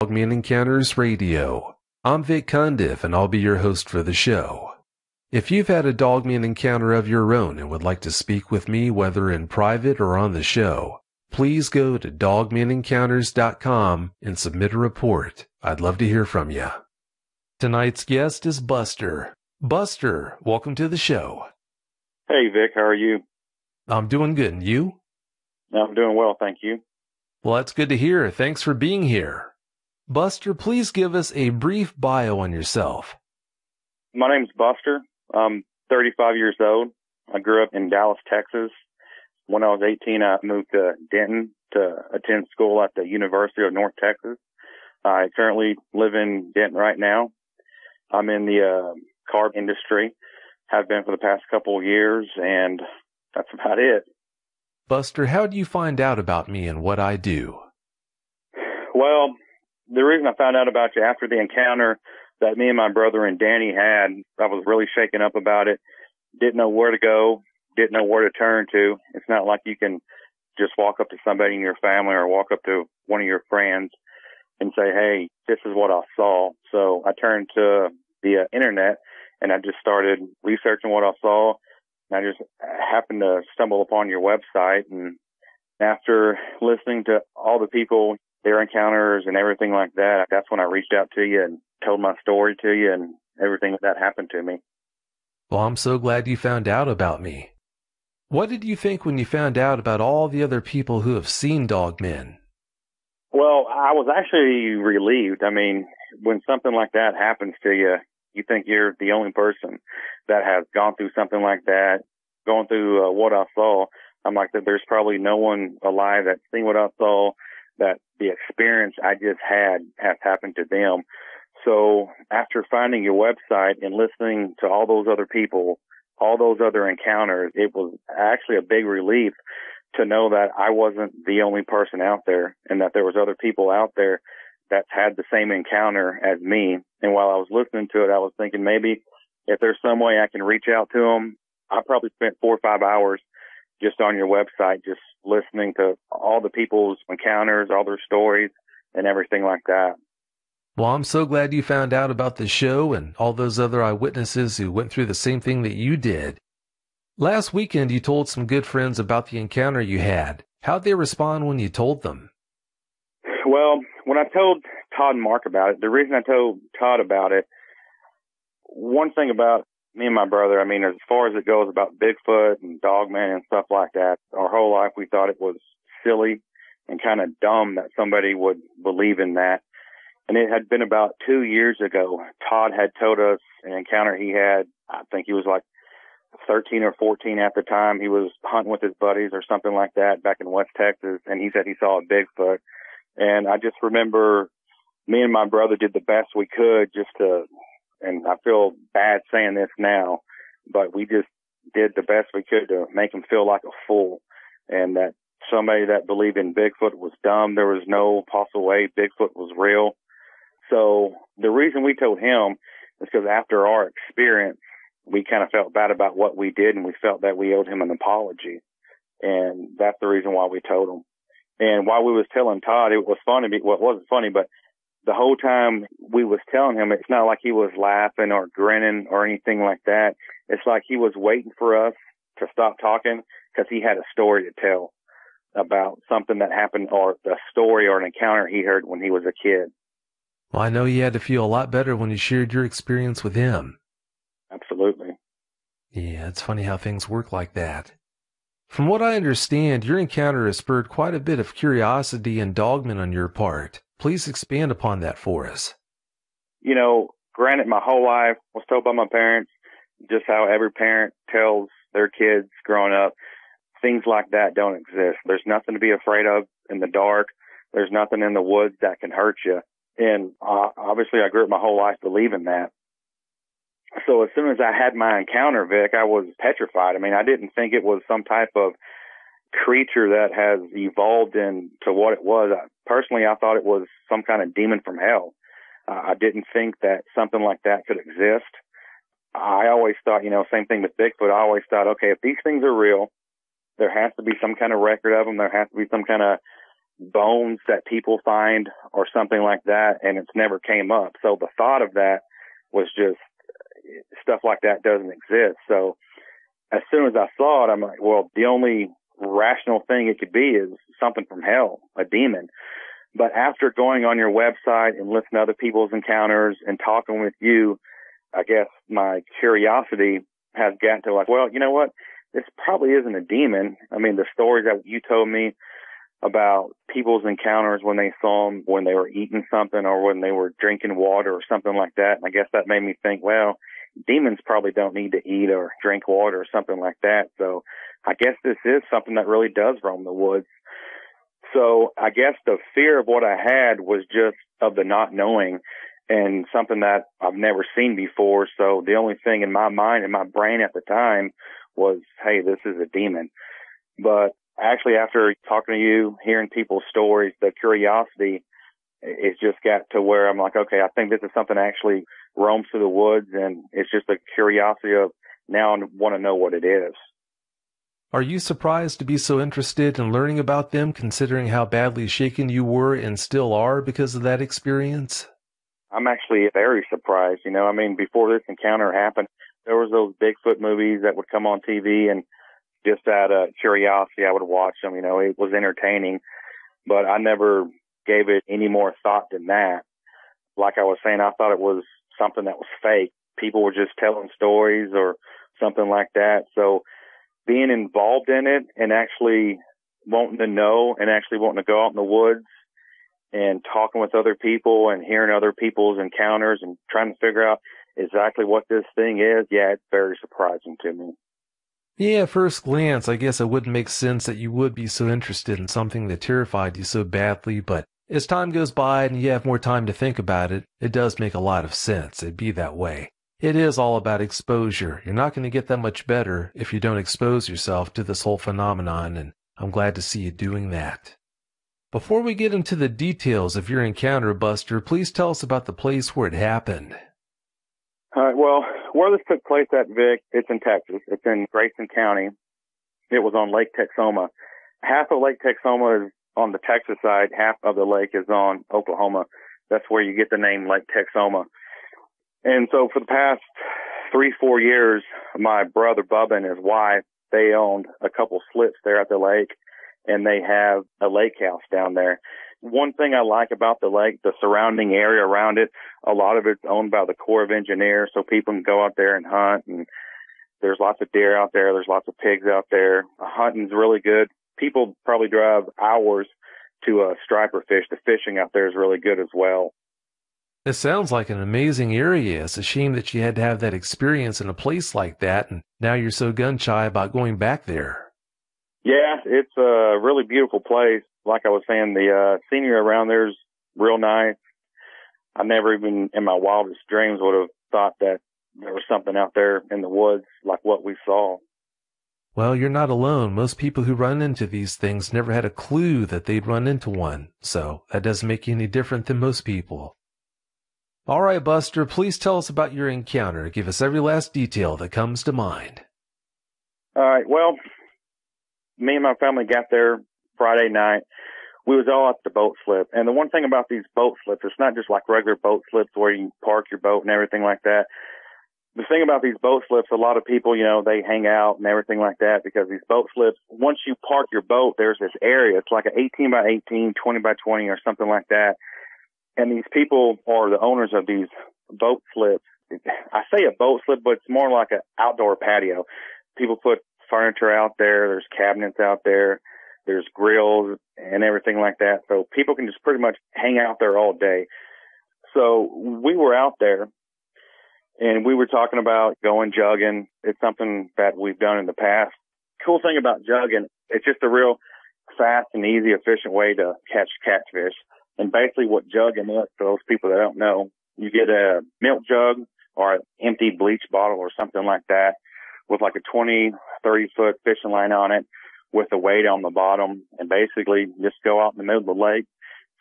Dogman Encounters Radio. I'm Vic Cundiff, and I'll be your host for the show. If you've had a Dogman encounter of your own and would like to speak with me, whether in private or on the show, please go to dogmanencounters.com and submit a report. I'd love to hear from you. Tonight's guest is Buster. Buster, welcome to the show. Hey, Vic, how are you? I'm doing good, and you? I'm doing well, thank you. Well, that's good to hear. Thanks for being here. Buster, please give us a brief bio on yourself. My name's Buster. I'm 35 years old. I grew up in Dallas, Texas. When I was 18, I moved to Denton to attend school at the University of North Texas. I currently live in Denton right now. I'm in the car industry, have been for the past couple of years, and that's about it. Buster, how do you find out about me and what I do? Well, the reason I found out about you after the encounter that me and my brother and Danny had, I was really shaken up about it. Didn't know where to go, didn't know where to turn to. It's not like you can just walk up to somebody in your family or walk up to one of your friends and say, hey, this is what I saw. So I turned to the internet and I just started researching what I saw. And I just happened to stumble upon your website. And after listening to all the people, their encounters and everything like that, that's when I reached out to you and told my story to you and everything that happened to me. Well, I'm so glad you found out about me. What did you think when you found out about all the other people who have seen dogmen? Well, I was actually relieved. I mean, when something like that happens to you, you think you're the only person that has gone through something like that, going through what I saw. I'm like, that there's probably no one alive that's seen what I saw, that the experience I just had has happened to them. So after finding your website and listening to all those other people, all those other encounters, it was actually a big relief to know that I wasn't the only person out there and that there was other people out there that had the same encounter as me. And while I was listening to it, I was thinking maybe if there's some way I can reach out to them. I probably spent 4 or 5 hours just on your website, just listening to all the people's encounters, all their stories, and everything like that. Well, I'm so glad you found out about the show and all those other eyewitnesses who went through the same thing that you did. Last weekend, you told some good friends about the encounter you had. How'd they respond when you told them? Well, when I told Todd and Mark about it, the reason I told Todd about it, one thing about me and my brother, I mean, as far as it goes about Bigfoot and Dogman and stuff like that, our whole life we thought it was silly and kind of dumb that somebody would believe in that. And it had been about 2 years ago. Todd had told us an encounter he had. I think he was like 13 or 14 at the time. He was hunting with his buddies or something like that back in West Texas. And he said he saw a Bigfoot. And I just remember me and my brother did the best we could just to, and I feel bad saying this now, but we just did the best we could to make him feel like a fool, and that somebody that believed in Bigfoot was dumb. There was no possible way Bigfoot was real. So the reason we told him is because after our experience, we kind of felt bad about what we did, and we felt that we owed him an apology. And that's the reason why we told him. And while we was telling Todd, it was funny. Well, it wasn't funny, but the whole time we was telling him, it's not like he was laughing or grinning or anything like that. It's like he was waiting for us to stop talking because he had a story to tell about something that happened, or a story or an encounter he heard when he was a kid. Well, I know you had to feel a lot better when you shared your experience with him. Absolutely. Yeah, it's funny how things work like that. From what I understand, your encounter has spurred quite a bit of curiosity and dogmen on your part. Please expand upon that for us. You know, granted, my whole life was told by my parents, just how every parent tells their kids growing up, things like that don't exist. There's nothing to be afraid of in the dark. There's nothing in the woods that can hurt you. And obviously, I grew up my whole life believing that. So as soon as I had my encounter, Vic, I was petrified. I mean, I didn't think it was some type of creature that has evolved into what it was. Personally, I thought it was some kind of demon from hell. I didn't think that something like that could exist. I always thought, same thing with Bigfoot. I always thought, okay, if these things are real, there has to be some kind of record of them. There has to be some kind of bones that people find or something like that, and it's never came up. So the thought of that was just, stuff like that doesn't exist. So as soon as I saw it, I'm like, well, the only rational thing it could be is something from hell, a demon. But after going on your website and listening to other people's encounters and talking with you, I guess my curiosity has gotten to like, well, you know what? This probably isn't a demon. I mean, the stories that you told me about people's encounters when they saw them, when they were eating something or when they were drinking water or something like that. And I guess that made me think, well, demons probably don't need to eat or drink water or something like that. So I guess this is something that really does roam the woods. So I guess the fear of what I had was just of the not knowing and something that I've never seen before. So the only thing in my mind and my brain at the time was, hey, this is a demon. But actually, after talking to you, hearing people's stories, the curiosity, it just got to where I'm like, okay, I think this is something that actually roams through the woods, and it's just a curiosity of now I want to know what it is. Are you surprised to be so interested in learning about them, considering how badly shaken you were and still are because of that experience? I'm actually very surprised. You know, I mean, before this encounter happened, there was those Bigfoot movies that would come on TV, and just out of curiosity, I would watch them. You know, it was entertaining, but I never gave it any more thought than that. Like I was saying, I thought it was something that was fake. People were just telling stories or something like that. So being involved in it and actually wanting to know and actually wanting to go out in the woods and talking with other people and hearing other people's encounters and trying to figure out exactly what this thing is, yeah, it's very surprising to me. Yeah, at first glance, I guess it wouldn't make sense that you would be so interested in something that terrified you so badly, but as time goes by and you have more time to think about it, it does make a lot of sense. It'd be that way. It is all about exposure. You're not going to get that much better if you don't expose yourself to this whole phenomenon, and I'm glad to see you doing that. Before we get into the details of your encounter, Buster, please tell us about the place where it happened. All right, well, where this took place at, Vic, it's in Texas. It's in Grayson County. It was on Lake Texoma. Half of Lake Texoma is on the Texas side. Half of the lake is on Oklahoma. That's where you get the name Lake Texoma. And so for the past 3-4 years, my brother Bubba and his wife, they owned a couple slips there at the lake, and they have a lake house down there. One thing I like about the lake, the surrounding area around it, a lot of it's owned by the Corps of Engineers, so people can go out there and hunt, and there's lots of deer out there, there's lots of pigs out there. Hunting's really good. People probably drive hours to striper fish. The fishing out there is really good as well. It sounds like an amazing area. It's a shame that you had to have that experience in a place like that, and now you're so gun-shy about going back there. Yeah, it's a really beautiful place. Like I was saying, the scenery around there is real nice. I never even in my wildest dreams would have thought that there was something out there in the woods like what we saw. Well, you're not alone. Most people who run into these things never had a clue that they'd run into one, so that doesn't make you any different than most people. All right, Buster, please tell us about your encounter. Give us every last detail that comes to mind. All right, well, me and my family got there Friday night. We was all at the boat slip. And the one thing about these boat slips, it's not just like regular boat slips where you park your boat and everything like that. The thing about these boat slips, a lot of people, you know, they hang out and everything like that because these boat slips, once you park your boat, there's this area. It's like an 18 by 18, 20 by 20 or something like that. And these people are the owners of these boat slips. I say a boat slip, but it's more like an outdoor patio. People put furniture out there. There's cabinets out there. There's grills and everything like that. So people can just pretty much hang out there all day. So we were out there and we were talking about going jugging. It's something that we've done in the past. Cool thing about jugging, it's just a real fast and easy, efficient way to catch catfish. And basically what jugging is, for those people that don't know, you get a milk jug or an empty bleach bottle or something like that with like a 20, 30-foot fishing line on it with a weight on the bottom, and basically just go out in the middle of the lake,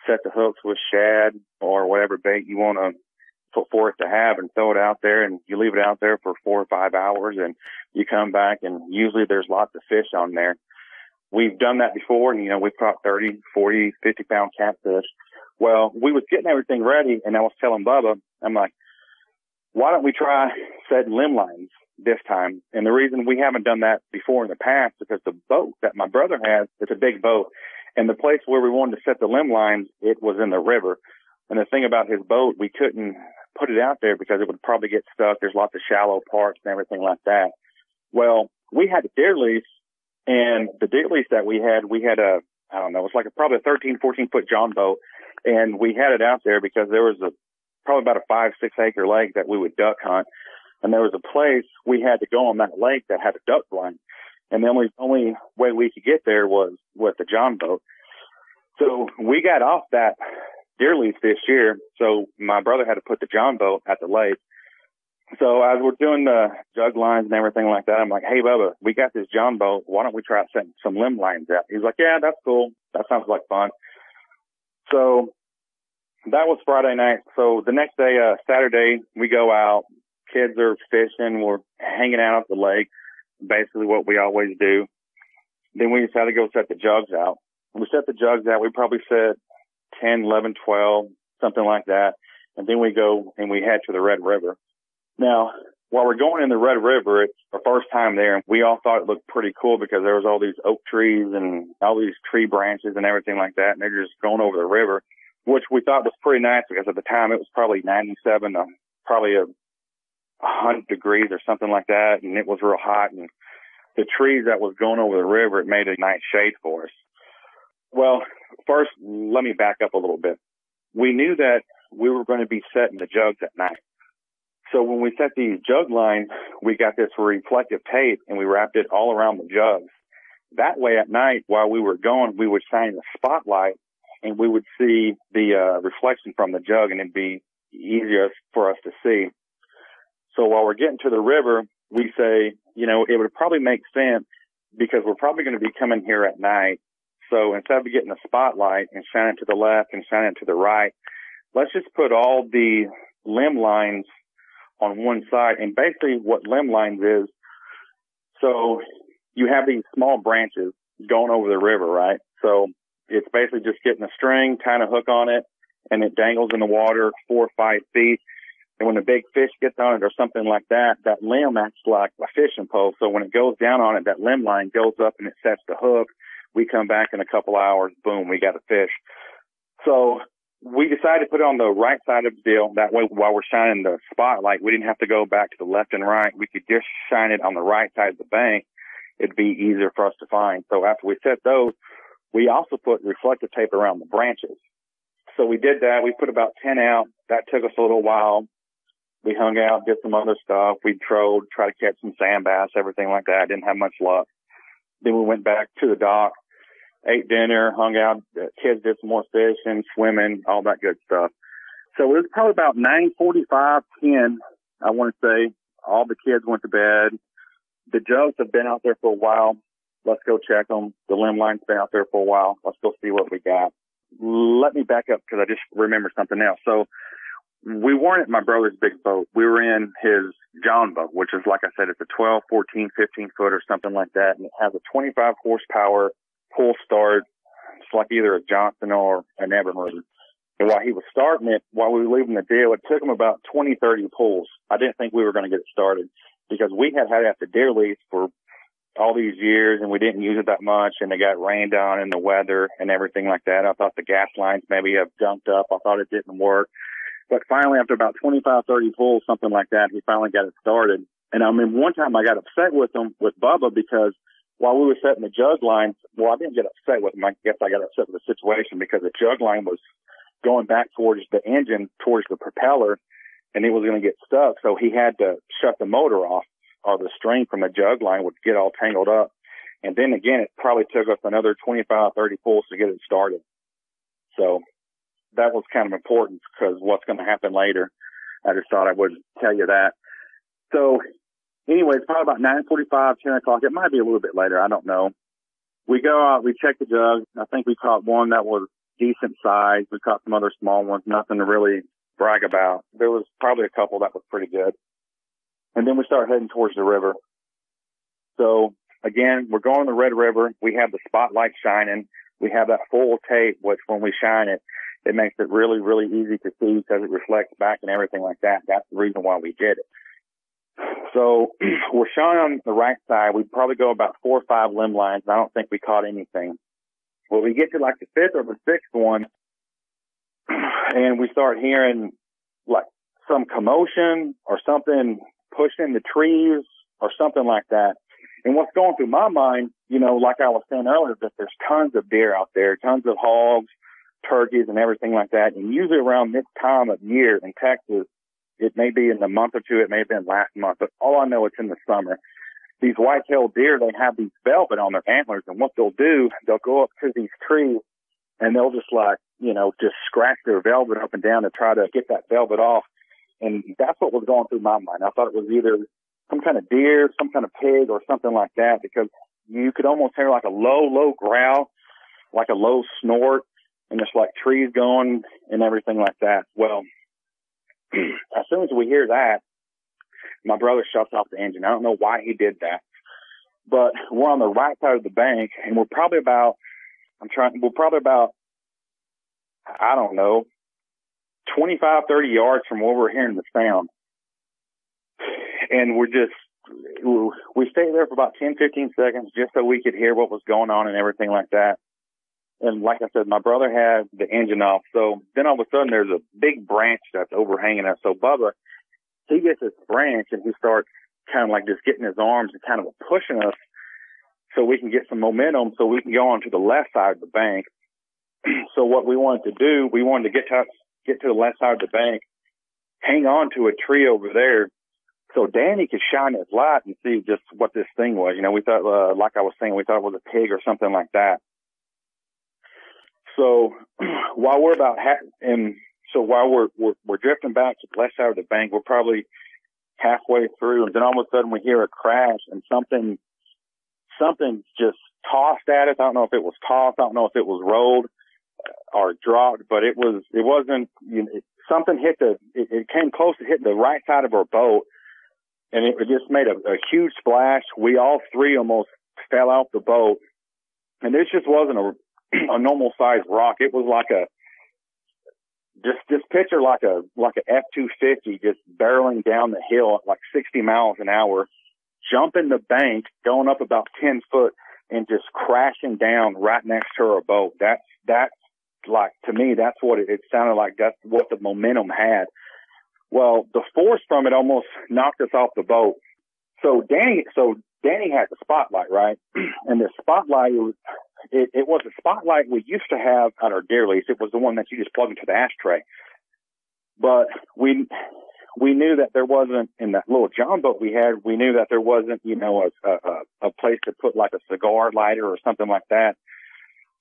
set the hooks with shad or whatever bait you want to put for it to have and throw it out there, and you leave it out there for 4 or 5 hours, and you come back, and usually there's lots of fish on there. we've done that before, and, we've caught 30, 40, 50-pound catfish. Well, we was getting everything ready, and I was telling Bubba, I'm like, why don't we try setting limb lines this time? And the reason we haven't done that before in the past is because the boat that my brother has, it's a big boat. And the place where we wanted to set the limb lines, it was in the river. And the thing about his boat, we couldn't put it out there because it would probably get stuck. There's lots of shallow parts and everything like that. Well, we had a deer lease, and the deer lease that we had a, I don't know, it was like probably a 13, 14-foot John boat. And we had it out there because there was probably about a 5-6 acre lake that we would duck hunt. And there was a place we had to go on that lake that had a duck blind. And the only way we could get there was with the John boat. So we got off that deer lease this year. So my brother had to put the John boat at the lake. So as we're doing the jug lines and everything like that, I'm like, hey, Bubba, we got this John boat. Why don't we try setting some limb lines out? He's like, yeah, that's cool. That sounds like fun. So that was Friday night. So the next day, Saturday, we go out. Kids are fishing. We're hanging out at the lake, basically what we always do. Then we decided to go set the jugs out. When we set the jugs out, we probably set 10, 11, 12, something like that. And then we go and we head to the Red River. Now, while we're going in the Red River, it's our first time there. We all thought it looked pretty cool because there was all these oak trees and all these tree branches and everything like that. And they're just going over the river, which we thought was pretty nice because at the time it was probably 97 to probably 100 degrees or something like that. And it was real hot. And the trees that was going over the river, it made a nice shade for us. Well, first, let me back up a little bit. We knew that we were going to be setting the jugs at night. So when we set these jug lines, we got this reflective tape and we wrapped it all around the jugs. That way at night, while we were going, we would shine a spotlight and we would see the reflection from the jug, and it'd be easier for us to see. So while we're getting to the river, we say, it would probably make sense because we're probably going to be coming here at night. So instead of getting a spotlight and shining to the left and shining to the right, let's just put all the limb lines on one side. And basically what limb lines is, so you have these small branches going over the river, right? So it's basically just getting a string, tying a hook on it, and it dangles in the water 4 or 5 feet. And when a big fish gets on it or something like that, that limb acts like a fishing pole. So when it goes down on it, that limb line goes up and it sets the hook. We come back in a couple hours, boom, we got a fish. So we decided to put it on the right side of the deal. That way, while we're shining the spotlight, we didn't have to go back to the left and right. We could just shine it on the right side of the bank. It'd be easier for us to find. So after we set those, we also put reflective tape around the branches. So we did that. We put about 10 out. That took us a little while. We hung out, did some other stuff. We trolled, tried to catch some sand bass, everything like that. Didn't have much luck. Then we went back to the dock, ate dinner, hung out. The kids did some more fishing, swimming, all that good stuff. So it was probably about 9:45, 10, I want to say. All the kids went to bed. The jugs have been out there for a while. Let's go check them. The limb line's been out there for a while. Let's go see what we got. Let me back up because I just remembered something else. So we weren't at my brother's big boat. We were in his John boat, which is, like I said, it's a 12, 14, 15 foot or something like that. And it has a 25 horsepower pull start. It's like either a Johnson or an Evinrude. And while he was starting it, while we were leaving the deal, it took him about 20, 30 pulls. I didn't think we were going to get it started because we had had it at the deer lease for all these years and we didn't use it that much, and it got rained on in the weather and everything like that. I thought the gas lines maybe have jumped up. I thought it didn't work. But finally, after about 25, 30 pulls, something like that, he finally got it started. And I mean, one time I got upset with him, with Bubba, because while we were setting the jug line, well, I didn't get upset with him. I guess I got upset with the situation because the jug line was going back towards the engine, towards the propeller, and it was going to get stuck. So he had to shut the motor off, or the string from the jug line would get all tangled up. And then again, it probably took us another 25, 30 pulls to get it started. So that was kind of important because what's going to happen later. I just thought I would tell you that. So anyway, it's probably about 9:45, 10 o'clock. It might be a little bit later. I don't know. We go out, we check the jugs. I think we caught one that was decent size. We caught some other small ones, nothing to really brag about. There was probably a couple that was pretty good. And then we start heading towards the river. So again, we're going to the Red River. We have the spotlight shining. We have that full tape, which when we shine it, it makes it really, really easy to see because it reflects back and everything like that. That's the reason why we did it. So we're showing on the right side. We'd probably go about 4 or 5 limb lines. I don't think we caught anything. Well, we get to like the 5th or the 6th one, and we start hearing like some commotion or something pushing the trees or something like that. And what's going through my mind, you know, like I was saying earlier, that there's tons of deer out there, tons of hogs, turkeys, and everything like that. And usually around this time of year in Texas, it may be in the month or two, it may have been last month, but all I know it's in the summer. These white-tailed deer, they have these velvet on their antlers, and what they'll do, they'll go up to these trees, and they'll just like, you know, just scratch their velvet up and down to try to get that velvet off. And that's what was going through my mind. I thought it was either some kind of deer, some kind of pig, or something like that, because you could almost hear like a low growl, like a low snort, and just like trees going and everything like that. Well, as soon as we hear that, my brother shuts off the engine. I don't know why he did that, but we're on the right side of the bank, and we're probably about, I don't know, 25, 30 yards from where we're hearing the sound. And we stayed there for about 10, 15 seconds just so we could hear what was going on and everything like that. And like I said, my brother had the engine off. So then all of a sudden there's a big branch that's overhanging us. So Bubba, he gets this branch and he starts kind of like just getting his arms and kind of pushing us so we can get some momentum so we can go on to the left side of the bank. So what we wanted to do, we wanted to get to the left side of the bank, hang on to a tree over there so Danny could shine his light and see just what this thing was. You know, we thought, like I was saying, we thought it was a pig or something like that. So while we're while we're drifting back to the left side of the bank, we're probably halfway through, and then all of a sudden we hear a crash and something just tossed at us. I don't know if it was tossed. I don't know if it was rolled or dropped, but it wasn't, you know, something hit it came close to hitting the right side of our boat, and it just made a huge splash. We all three almost fell out the boat, and this just wasn't a normal sized rock. It was like just picture like a F-250 just barreling down the hill at like 60 miles an hour, jumping the bank, going up about 10 foot, and just crashing down right next to our boat. That's like, to me, that's what it sounded like. That's what the momentum had. Well, the force from it almost knocked us off the boat. So Danny had the spotlight, right? And the spotlight it was a spotlight we used to have at our deer lease. It was the one that you just plug into the ashtray. But we knew that there wasn't, in that little John boat we had, we knew that there wasn't, you know, a place to put like a cigar lighter or something like that.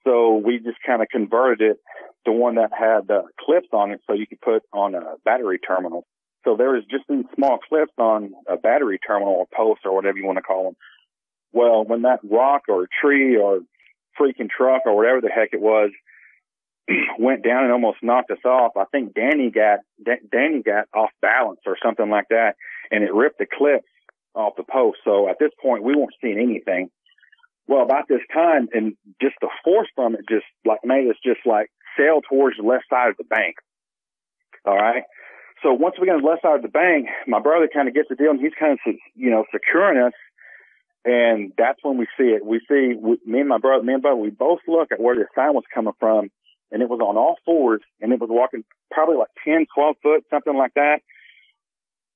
So we just kind of converted it to one that had clips on it so you could put on a battery terminal. So there was just these small clips on a battery terminal or post or whatever you want to call them. Well, when that rock or tree or freaking truck or whatever the heck it was went down and almost knocked us off, I think Danny got off balance or something like that, and it ripped the clips off the post. So at this point, we weren't seeing anything. Well, about this time, and just the force from it just like made us just like sail towards the left side of the bank. All right. So once we got on the left side of the bank, my brother kind of gets the deal, and he's kind of, you know, securing us. And that's when we see it. Me and my brother, we both look at where the sound was coming from, and it was on all fours, and it was walking probably like 10, 12 foot, something like that.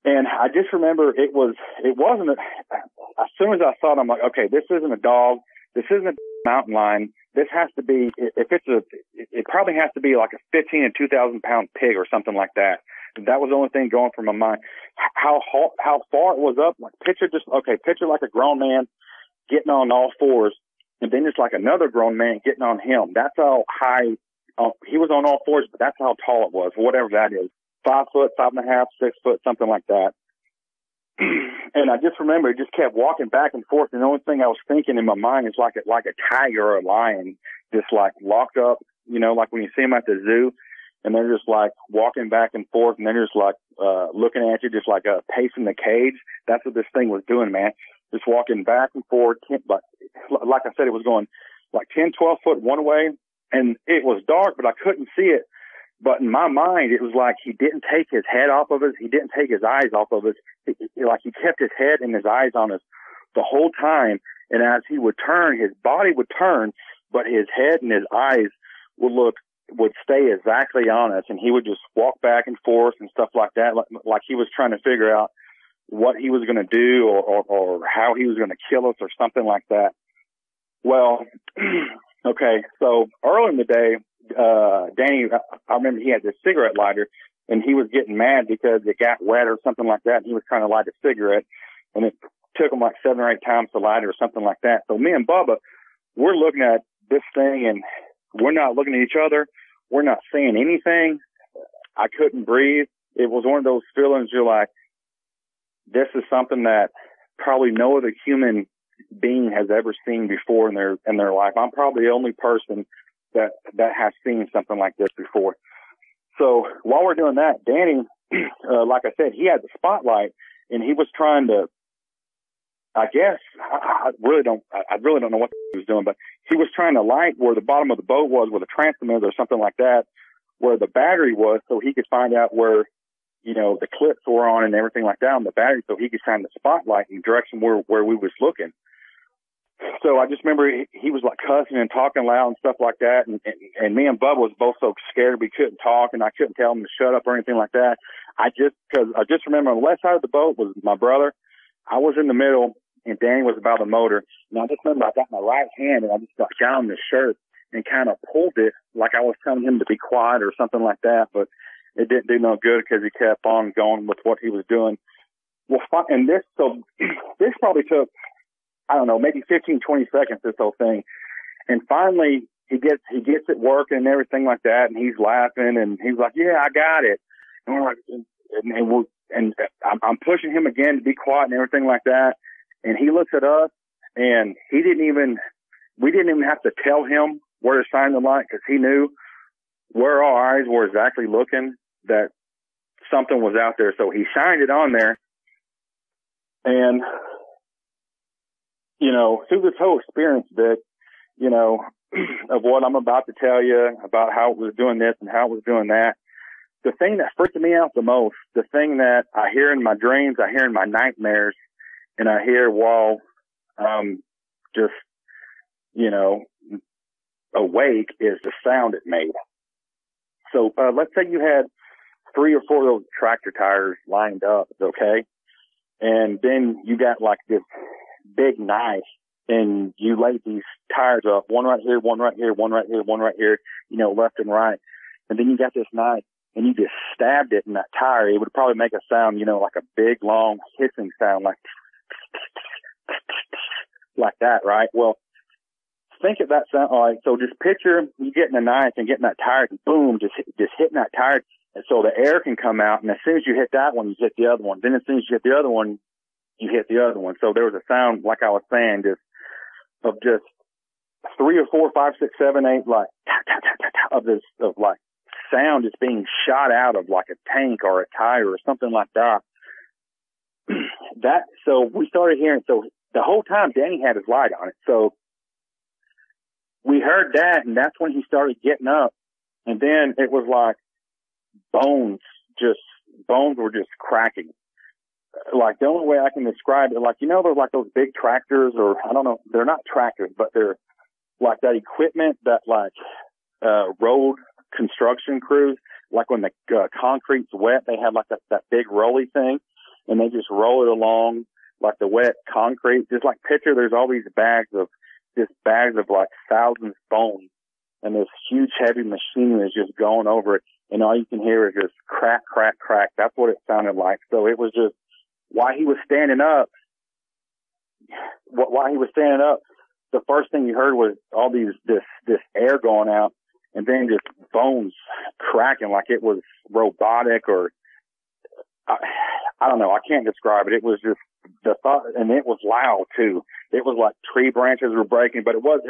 And I just remember it wasn't, as soon as I saw it, I'm like, okay, this isn't a dog. This isn't a mountain lion. This has to be, it probably has to be like a 15 and 2,000 pound pig or something like that. That was the only thing going through my mind. How far it was up, like picture like a grown man getting on all fours, and then just like another grown man getting on him. That's how high, he was on all fours, but that's how tall it was, whatever that is. 5 foot, 5.5, 6 foot, something like that. And I just remember it just kept walking back and forth. And the only thing I was thinking in my mind is like a tiger or a lion just like locked up, you know, like when you see them at the zoo and they're just like walking back and forth and they're just like, looking at you, just like, pacing the cage. That's what this thing was doing, man. just walking back and forth. But like I said, it was going like 10, 12 foot one way, and it was dark, but I couldn't see it. But in my mind, it was like he didn't take his head off of us. He didn't take his eyes off of us. Like he kept his head and his eyes on us the whole time. And as he would turn, his body would turn, but his head and his eyes would stay exactly on us. And he would just walk back and forth and stuff like that, like he was trying to figure out what he was going to do or how he was going to kill us or something like that. Well, okay, so early in the day, Danny, I remember he had this cigarette lighter, and he was getting mad because it got wet or something like that, and he was trying to light a cigarette, and it took him like 7 or 8 times to light it or something like that. So me and Bubba, we're looking at this thing, and we're not looking at each other. We're not saying anything. I couldn't breathe. It was one of those feelings you're like, this is something that probably no other human being has ever seen before in their life. I'm probably the only person that has seen something like this before. So while we're doing that, Danny, like I said, he had the spotlight, and he was trying to, I guess, I really don't know what he was doing, but he was trying to light where the bottom of the boat was, where the transom is or something like that, where the battery was, so he could find out where, the clips were on and everything like that on the battery, so he could shine the spotlight in the direction where we was looking. So I just remember he was like cussing and talking loud and stuff like that. And me and Bubba was both so scared we couldn't talk, and I couldn't tell him to shut up or anything like that. Because I just remember on the left side of the boat was my brother. I was in the middle, and Danny was about the motor. And I just remember I got my right hand, and I just got down on his shirt and kind of pulled it like I was telling him to be quiet or something like that. But it didn't do no good because he kept on going with what he was doing. Well, and this probably took, I don't know, maybe 15, 20 seconds, this whole thing. And finally, he gets it working and everything like that, and he's laughing, and he's like, yeah, I got it. And we're like, and I'm pushing him again to be quiet and everything like that. And he looks at us, and we didn't even have to tell him where to shine the light, because he knew where our eyes were exactly looking, that something was out there. So he shined it on there. And, through this whole experience, Vic, of what I'm about to tell you about how it was doing this and how it was doing that, the thing that freaked me out the most, the thing that I hear in my dreams, I hear in my nightmares, and I hear while just, awake, is the sound it made. So let's say you had 3 or 4 of those tractor tires lined up, okay? And then you got like this big knife, and you laid these tires up, one right here, one right here, one right here, one right here, left and right. And then you got this knife, and you just stabbed it in that tire. It would probably make a sound, like a big, long hissing sound, like that, right? Well, think of that sound. All right, so just picture you getting a knife and getting that tire, and boom, just hitting that tire, and so the air can come out. And as soon as you hit that one, you hit the other one. Then as soon as you hit the other one, you hit the other one. So there was a sound, like I was saying, of 3 or 4, 5, 6, 7, 8, like tap, tap, tap, tap, tap, of like sound is being shot out of like a tank or a tire or something like that. So we started hearing. So the whole time Danny had his light on it. So we heard that, and that's when he started getting up. And then it was like bones were just cracking. Like the only way I can describe it, like, there's like those big tractors, or I don't know, they're not tractors, but they're like that equipment that like road construction crews, like when the concrete's wet, they have like that big rolly thing, and they just roll it along like the wet concrete. Just like picture there's all these bags of like thousands of bones, and this huge heavy machine is just going over it, and all you can hear is just crack, crack, crack. That's what it sounded like. So it was just, while he was standing up, the first thing you heard was all this air going out, and then just bones cracking like it was robotic, or I don't know. I can't describe it. It was just the thought, and it was loud too. It was like tree branches were breaking, but it was,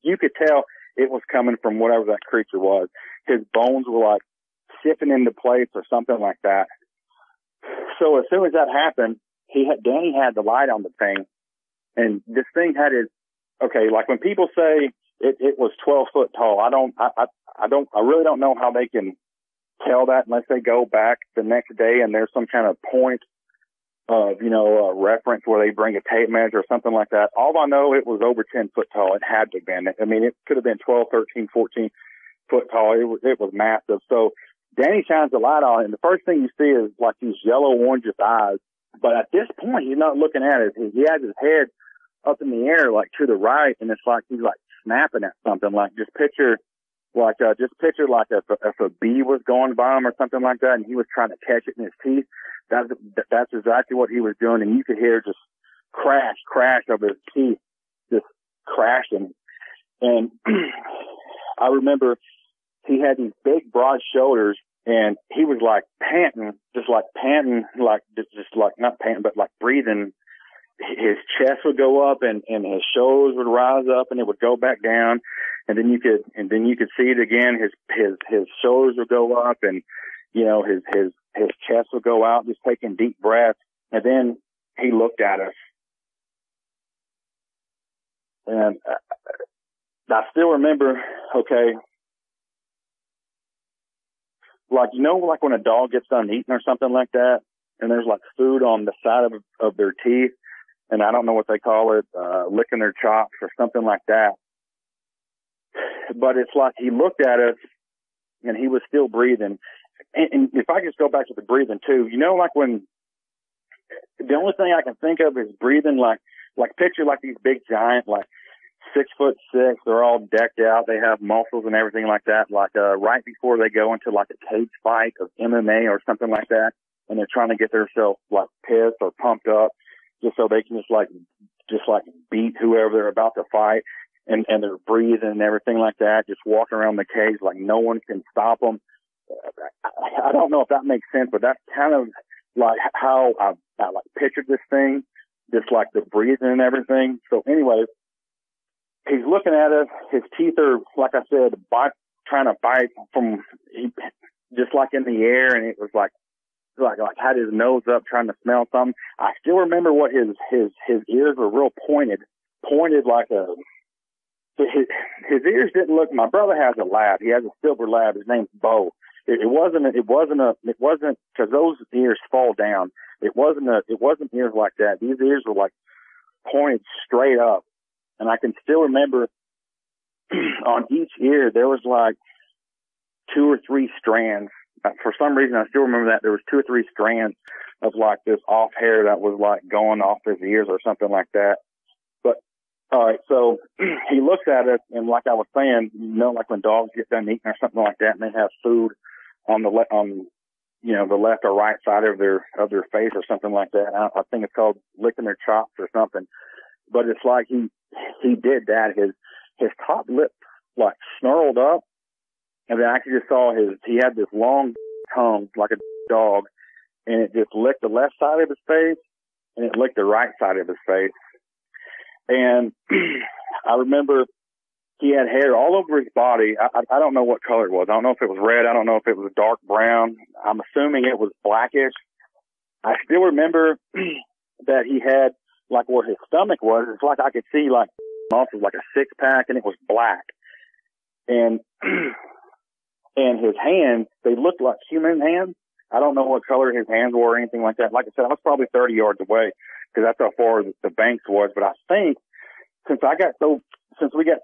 you could tell it was coming from whatever that creature was. His bones were like sipping into place or something like that. So as soon as that happened, Danny had the light on the thing, and this thing had like when people say it was 12 foot tall, I really don't know how they can tell that unless they go back the next day and there's some kind of point of, a reference where they bring a tape measure or something like that. All I know, it was over 10 foot tall. It had to have been. I mean, it could have been 12, 13, 14 foot tall. It was massive. So Danny shines the light on it, and the first thing you see is like these yellow orangish eyes. But at this point, he's not looking at it. He has his head up in the air, like to the right, and it's like he's like snapping at something. Like just picture like if a bee was going by him or something like that, and he was trying to catch it in his teeth. That's exactly what he was doing, and you could hear just crash of his teeth, just crashing. And I remember he had these big, broad shoulders, and he was like panting, not panting, but like breathing. His chest would go up, and his shoulders would rise up, and it would go back down, and then you could see it again. His shoulders would go up, and his chest would go out, just taking deep breaths. And then he looked at us, and I still remember. Okay. Like, like when a dog gets done eating or something like that, and there's like food on the side of their teeth, and I don't know what they call it, licking their chops or something like that. But it's like he looked at us, and he was still breathing. And if I just go back to the breathing too, like when the only thing I can think of is breathing like picture like these big giant, like 6'6", they're all decked out. They have muscles and everything like that. Like, right before they go into like a cage fight of MMA or something like that. And they're trying to get themselves like pissed or pumped up just so they can just like beat whoever they're about to fight. And they're breathing and everything like that, just walking around the cage like no one can stop them. I don't know if that makes sense, but that's kind of like how I like pictured this thing, just like the breathing and everything. So anyway, he's looking at us. His teeth are, like I said, trying to bite just like in the air, and it was like had his nose up trying to smell something. I still remember what his ears were real pointed like a. His ears didn't look. My brother has a lab. He has a silver lab. His name's Bo. It wasn't because those ears fall down. It wasn't ears like that. These ears were like pointed straight up. And I can still remember on each ear, there was like 2 or 3 strands. For some reason, I still remember that there was 2 or 3 strands of like this off hair that was like going off his ears or something like that. But all right, so he looks at us, and like I was saying, like when dogs get done eating or something like that, and they have food on the left or right side of their face or something like that. I think it's called licking their chops or something. But it's like he did that. His top lip like snarled up, and then I just saw he had this long tongue like a dog, and it just licked the left side of his face, and it licked the right side of his face. And I remember he had hair all over his body. I don't know what color it was. I don't know if it was red. I don't know if it was dark brown. I'm assuming it was blackish. I still remember that he had like where his stomach was. It's like I could see like muscles, like a 6-pack, and it was black. And his hands, they looked like human hands. I don't know what color his hands were or anything like that. Like I said, I was probably 30 yards away because that's how far the banks was. But I think since we got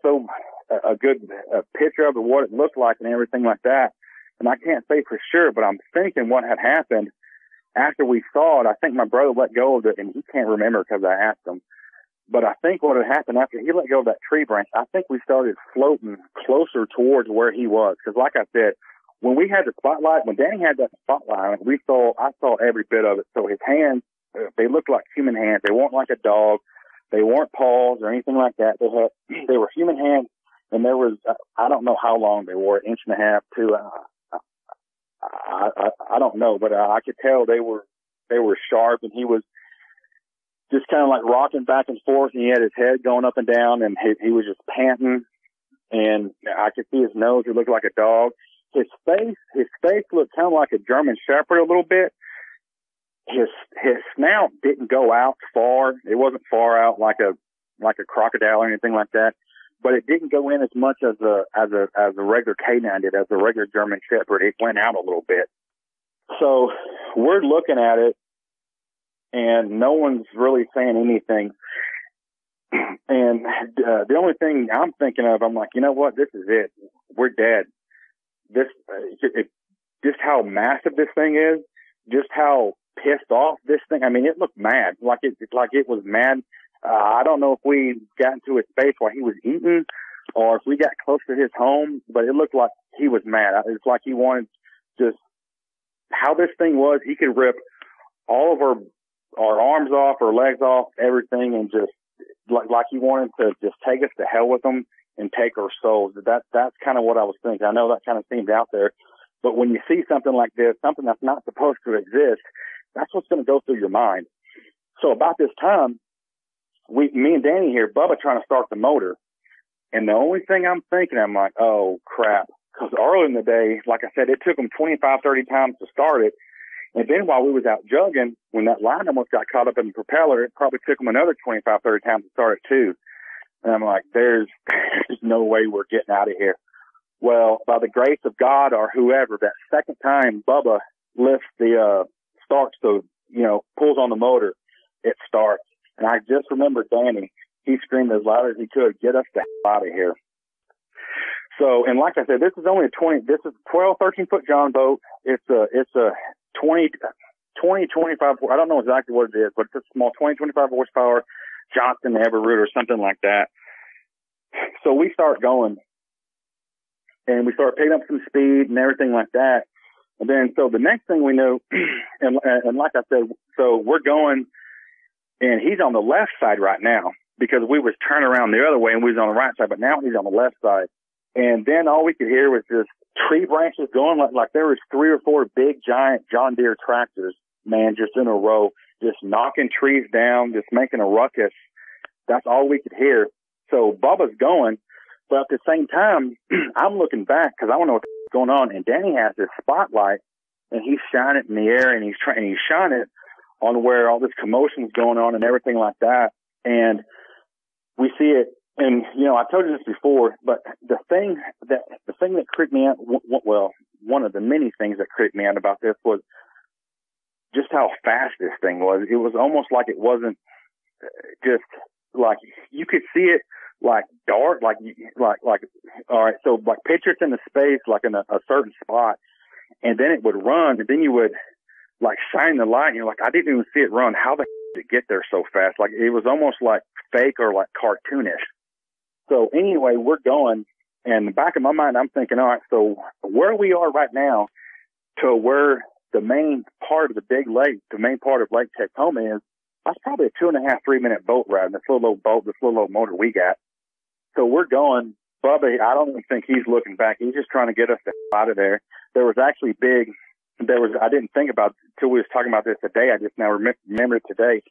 a good picture of what it looked like and everything like that, and I can't say for sure, but I'm thinking what had happened after we saw it. I think my brother let go of it, and he can't remember because I asked him. But I think what had happened after he let go of that tree branch, I think we started floating closer towards where he was. Because like I said, when we had the spotlight, when Danny had that spotlight, I saw every bit of it. So his hands, they looked like human hands. They weren't like a dog. They weren't paws or anything like that. They were human hands, and there was, I don't know how long they were, 1.5 inches, 2. I don't know, but I could tell they were sharp, and he was just kind of like rocking back and forth, and he had his head going up and down, and he was just panting, and I could see his nose. He looked like a dog. His face looked kind of like a German Shepherd a little bit, his snout didn't go out far. It wasn't far out like a crocodile or anything like that, but it didn't go in as much as a regular canine did, as a regular German Shepherd. It went out a little bit. So we're looking at it, and no one's really saying anything. And the only thing I'm thinking of, I'm like, you know what? This is it. We're dead. Just how massive this thing is, just how pissed off this thing. I mean, it looked mad, like it was mad. I don't know if we got into his space while he was eating, or if we got close to his home, but it looked like he was mad. It's like he wanted just how this thing was. He could rip all of our arms off, our legs off, everything, and just like he wanted to just take us to hell with them and take our souls. That's kind of what I was thinking. I know that kind of seemed out there, but when you see something like this, something that's not supposed to exist, that's what's going to go through your mind. So about this time, me and Danny here, Bubba trying to start the motor, and the only thing I'm thinking, I'm like, oh crap, because early in the day, like I said, it took him 25, 30 times to start it. And then while we was out jugging, when that line almost got caught up in the propeller, it probably took him another 25, 30 times to start it too. And I'm like, there's no way we're getting out of here. Well, by the grace of God or whoever, that second time Bubba lifts starts the, pulls on the motor, it starts. And I just remember Danny, he screamed as loud as he could, get us the hell out of here. So, and like I said, this is only this is a 12, 13 foot John boat. It's a 20, 25, I don't know exactly what it is, but it's a small 20, 25 horsepower Johnson Everroot or something like that. So we start going, and we start picking up some speed and everything like that. And then, so the next thing we knew, and like I said, so we're going, and he's on the left side right now, because we was turning around the other way and we was on the right side, but now he's on the left side. And then all we could hear was just tree branches going, like there was 3 or 4 big giant John Deere tractors, man, just in a row, just knocking trees down, just making a ruckus. That's all we could hear. So Bubba's going, but at the same time, I'm looking back because I don't know what's going on. And Danny has this spotlight, and he's shining it in the air, and he's shining it on where all this commotion is going on and everything like that. And we see it. And, I told you this before, but the thing that creeped me out, well, one of the many things that creeped me out about this was just how fast this thing was. It was almost like it wasn't just like you could see it like dark, like, all right. So like picture it's in the space, like in a certain spot, and then it would run, and then you would like shine the light, and you're like, I didn't even see it run. How the did it get there so fast? Like it was almost like fake or like cartoonish. So anyway, we're going, and in the back of my mind, I'm thinking, all right, so where we are right now to where the main part of the big lake, the main part of Lake Tacoma is, that's probably a 2.5, 3 minute boat ride in this little old boat, this little old motor we got. So we're going. Bubba, I don't even think he's looking back. He's just trying to get us out of there. There was actually I didn't think about it until we was talking about this today. I just now remembered it today.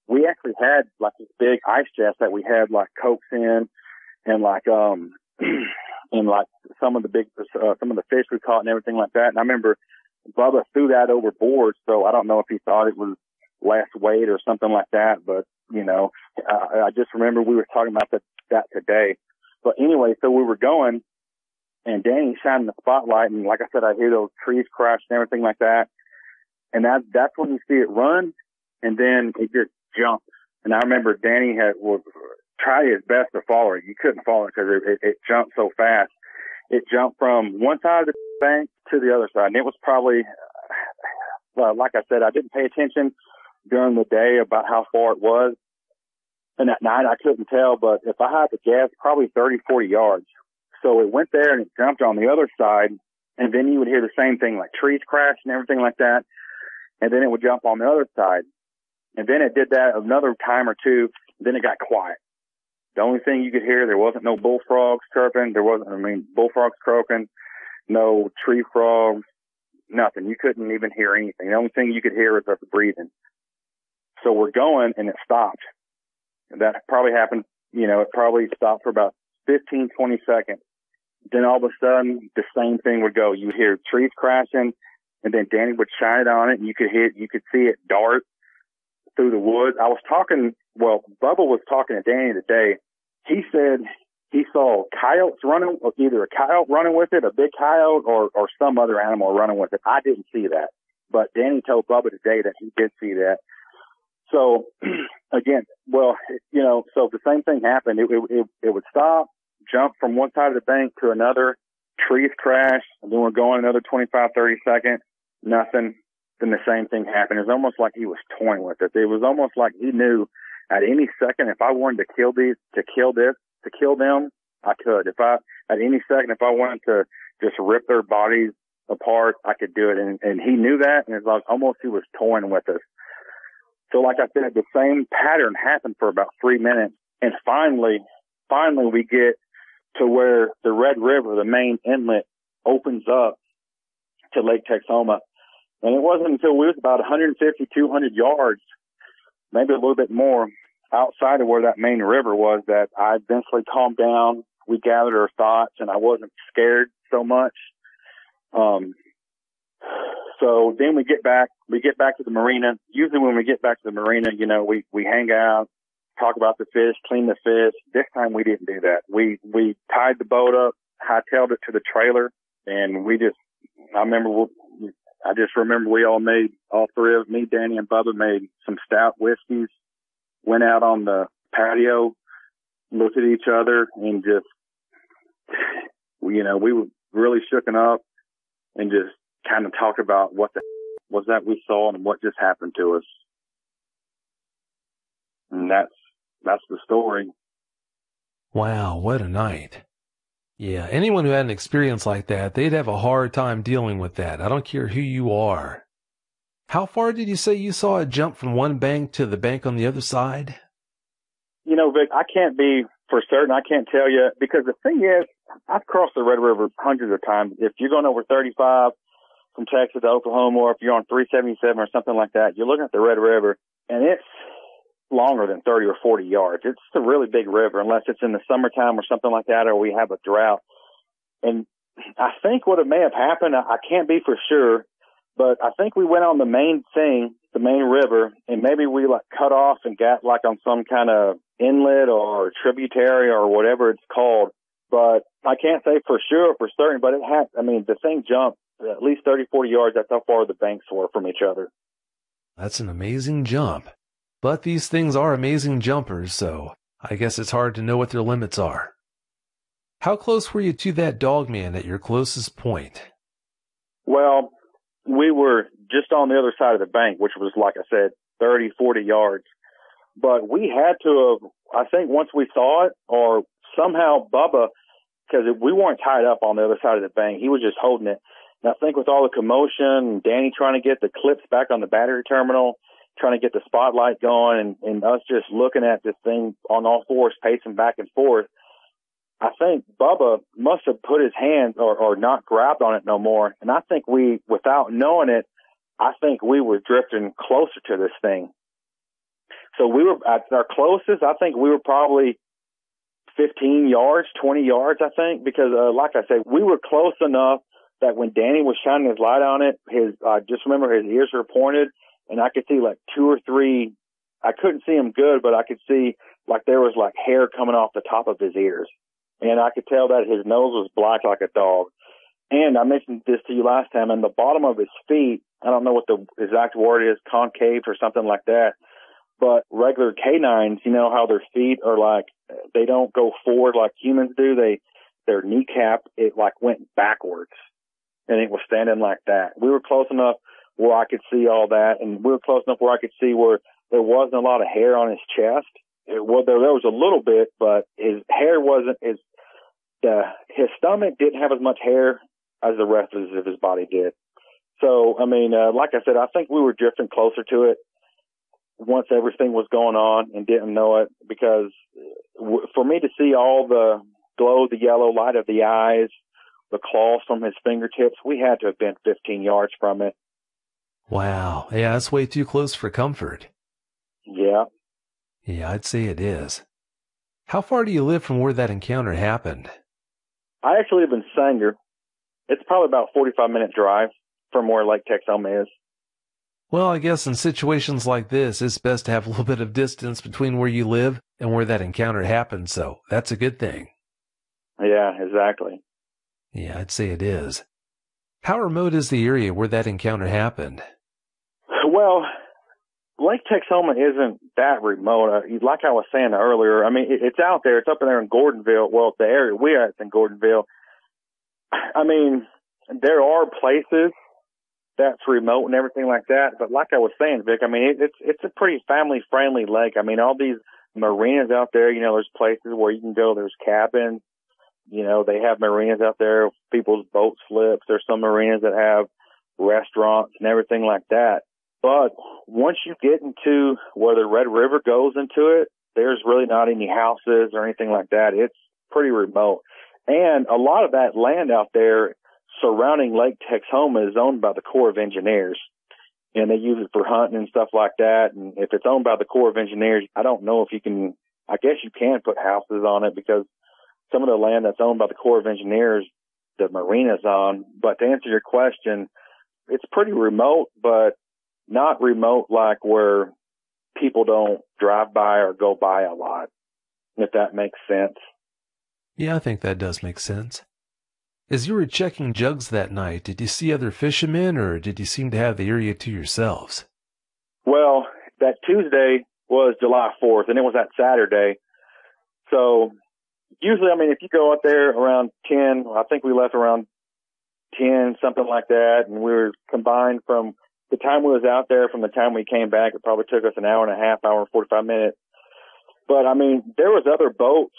We actually had like this big ice chest that we had like Cokes in, and like, and like some of the fish we caught and everything like that. And I remember Bubba threw that overboard. So I don't know if he thought it was less weight or something like that, but I just remember we were talking about that today. But anyway, so we were going, and Danny shining the spotlight, and like I said, I hear those trees crash and everything like that. And that's when you see it run, and then it just jumps. And I remember Danny was try his best to follow it. You couldn't follow it because it jumped so fast. It jumped from one side of the bank to the other side. And it was probably, like I said, I didn't pay attention during the day about how far it was. And at night I couldn't tell, but if I had to guess, probably 30, 40 yards. So it went there and it jumped on the other side. And then you would hear the same thing, like trees crash and everything like that. And then it would jump on the other side. And then it did that another time or two. Then it got quiet. The only thing you could hear, there wasn't no bullfrogs chirping. Bullfrogs croaking, no tree frogs, nothing. You couldn't even hear anything. The only thing you could hear was us breathing. So we're going, and it stopped. And that probably happened, it probably stopped for about 15, 20 seconds. Then all of a sudden, the same thing would go. You hear trees crashing, and then Danny would shine it on it, and you could see it dart through the woods. Bubba was talking to Danny today. He said he saw coyotes running, either a coyote running with it, a big coyote, or some other animal running with it. I didn't see that, but Danny told Bubba today that he did see that. So again, so the same thing happened. It would stop, jump from one side of the bank to another, trees crash, and then we're going another 25, 30 seconds, nothing. Then the same thing happened. It was almost like he was toying with it. It was almost like he knew at any second if I wanted to kill them, I could. At any second, if I wanted to just rip their bodies apart, I could do it. And he knew that, and it's like almost he was toying with us. So like I said, the same pattern happened for about 3 minutes. And finally we get to where the Red River, the main inlet, opens up to Lake Texoma. And it wasn't until we was about 150, 200 yards, maybe a little bit more, outside of where that main river was, that I eventually calmed down. We gathered our thoughts, and I wasn't scared so much. So then we get back to the marina. Usually when we get back to the marina, we hang out, talk about the fish, clean the fish. This time we didn't do that. We tied the boat up, hightailed it to the trailer, and I just remember we all three of me, Danny, and Bubba made some stout whiskeys, went out on the patio, looked at each other, and just, we were really shooken up and just kind of talked about what the was that we saw and what just happened to us. And that's the story. Wow, what a night. Yeah, anyone who had an experience like that, they'd have a hard time dealing with that. I don't care who you are. How far did you say you saw it jump from one bank to the bank on the other side? Vic, I can't be for certain. I can't tell you, because the thing is, I've crossed the Red River hundreds of times. If you're going over 35 from Texas to Oklahoma, or if you're on 377 or something like that, you're looking at the Red River, and it's longer than 30 or 40 yards. It's a really big river, unless it's in the summertime or something like that, or we have a drought. And I think what it may have happened, I can't be for sure, but I think we went on the main river, and maybe we cut off and got on some kind of inlet or tributary or whatever it's called. But I can't say for sure, for certain, but the thing jumped at least 30, 40 yards. That's how far the banks were from each other. That's an amazing jump. But these things are amazing jumpers, so I guess it's hard to know what their limits are. How close were you to that dog man at your closest point? Well, we were just on the other side of the bank, which was, like I said, 30, 40 yards. But we had to have, I think once we saw it, or somehow Bubba, because we weren't tied up on the other side of the bank, he was just holding it. And I think with all the commotion, Danny trying to get the clips back on the battery terminal, trying to get the spotlight going, and us just looking at this thing on all fours, pacing back and forth, I think Bubba must have put his hands or not grabbed on it no more. And I think without knowing it, I think we were drifting closer to this thing. So we were at our closest. I think we were probably 15 yards, 20 yards, I think, because like I said, we were close enough that when Danny was shining his light on it, I just remember his ears were pointed, and I could see 2 or 3. I couldn't see him good, but I could see there was hair coming off the top of his ears. And I could tell that his nose was black like a dog. And I mentioned this to you last time, and the bottom of his feet, I don't know what the exact word is, concave or something like that, but regular canines, how their feet are they don't go forward like humans do. Their kneecap, it went backwards, and it was standing like that. We were close enough where I could see all that, and we were close enough where I could see where there wasn't a lot of hair on his chest. There was a little bit, but his hair wasn't his stomach didn't have as much hair as the rest of his body did. So, like I said, I think we were drifting closer to it once everything was going on and didn't know it, because for me to see all the glow, the yellow light of the eyes, the claws from his fingertips, we had to have been 15 yards from it. Wow. Yeah, that's way too close for comfort. Yeah. Yeah, I'd say it is. How far do you live from where that encounter happened? I actually live in Sanger. It's probably about a 45-minute drive. from where Lake Texoma is. Well, I guess in situations like this, it's best to have a little bit of distance between where you live and where that encounter happened, so that's a good thing. Yeah, exactly. Yeah, I'd say it is. How remote is the area where that encounter happened? Well, Lake Texoma isn't that remote. Like I was saying earlier, I mean, it's out there. It's up in there in Gordonville. Well, the area we're at is in Gordonville. I mean, there are places that's remote and everything like that. But like I was saying, Vic, I mean, it's a pretty family-friendly lake. I mean, all these marinas out there, you know, there's places where you can go. There's cabins. You know, they have marinas out there. People's boat slips. There's some marinas that have restaurants and everything like that. But once you get into where the Red River goes into it, there's really not any houses or anything like that. It's pretty remote. And a lot of that land out there surrounding Lake Texoma is owned by the Corps of Engineers. And they use it for hunting and stuff like that. And if it's owned by the Corps of Engineers, I don't know if you can, I guess you can put houses on it because some of the land that's owned by the Corps of Engineers, the marina's on. But to answer your question, it's pretty remote, but not remote like where people don't drive by or go by a lot, if that makes sense. Yeah, I think that does make sense. As you were checking jugs that night, did you see other fishermen or did you seem to have the area to yourselves? Well, that Tuesday was July 4th, and it was that Saturday. So usually, I mean, if you go out there around 10, I think we left around 10, something like that, and we were combined from the time we was out there from the time we came back. It probably took us an hour and a half, hour and 45 minutes. But, I mean, there was other boats.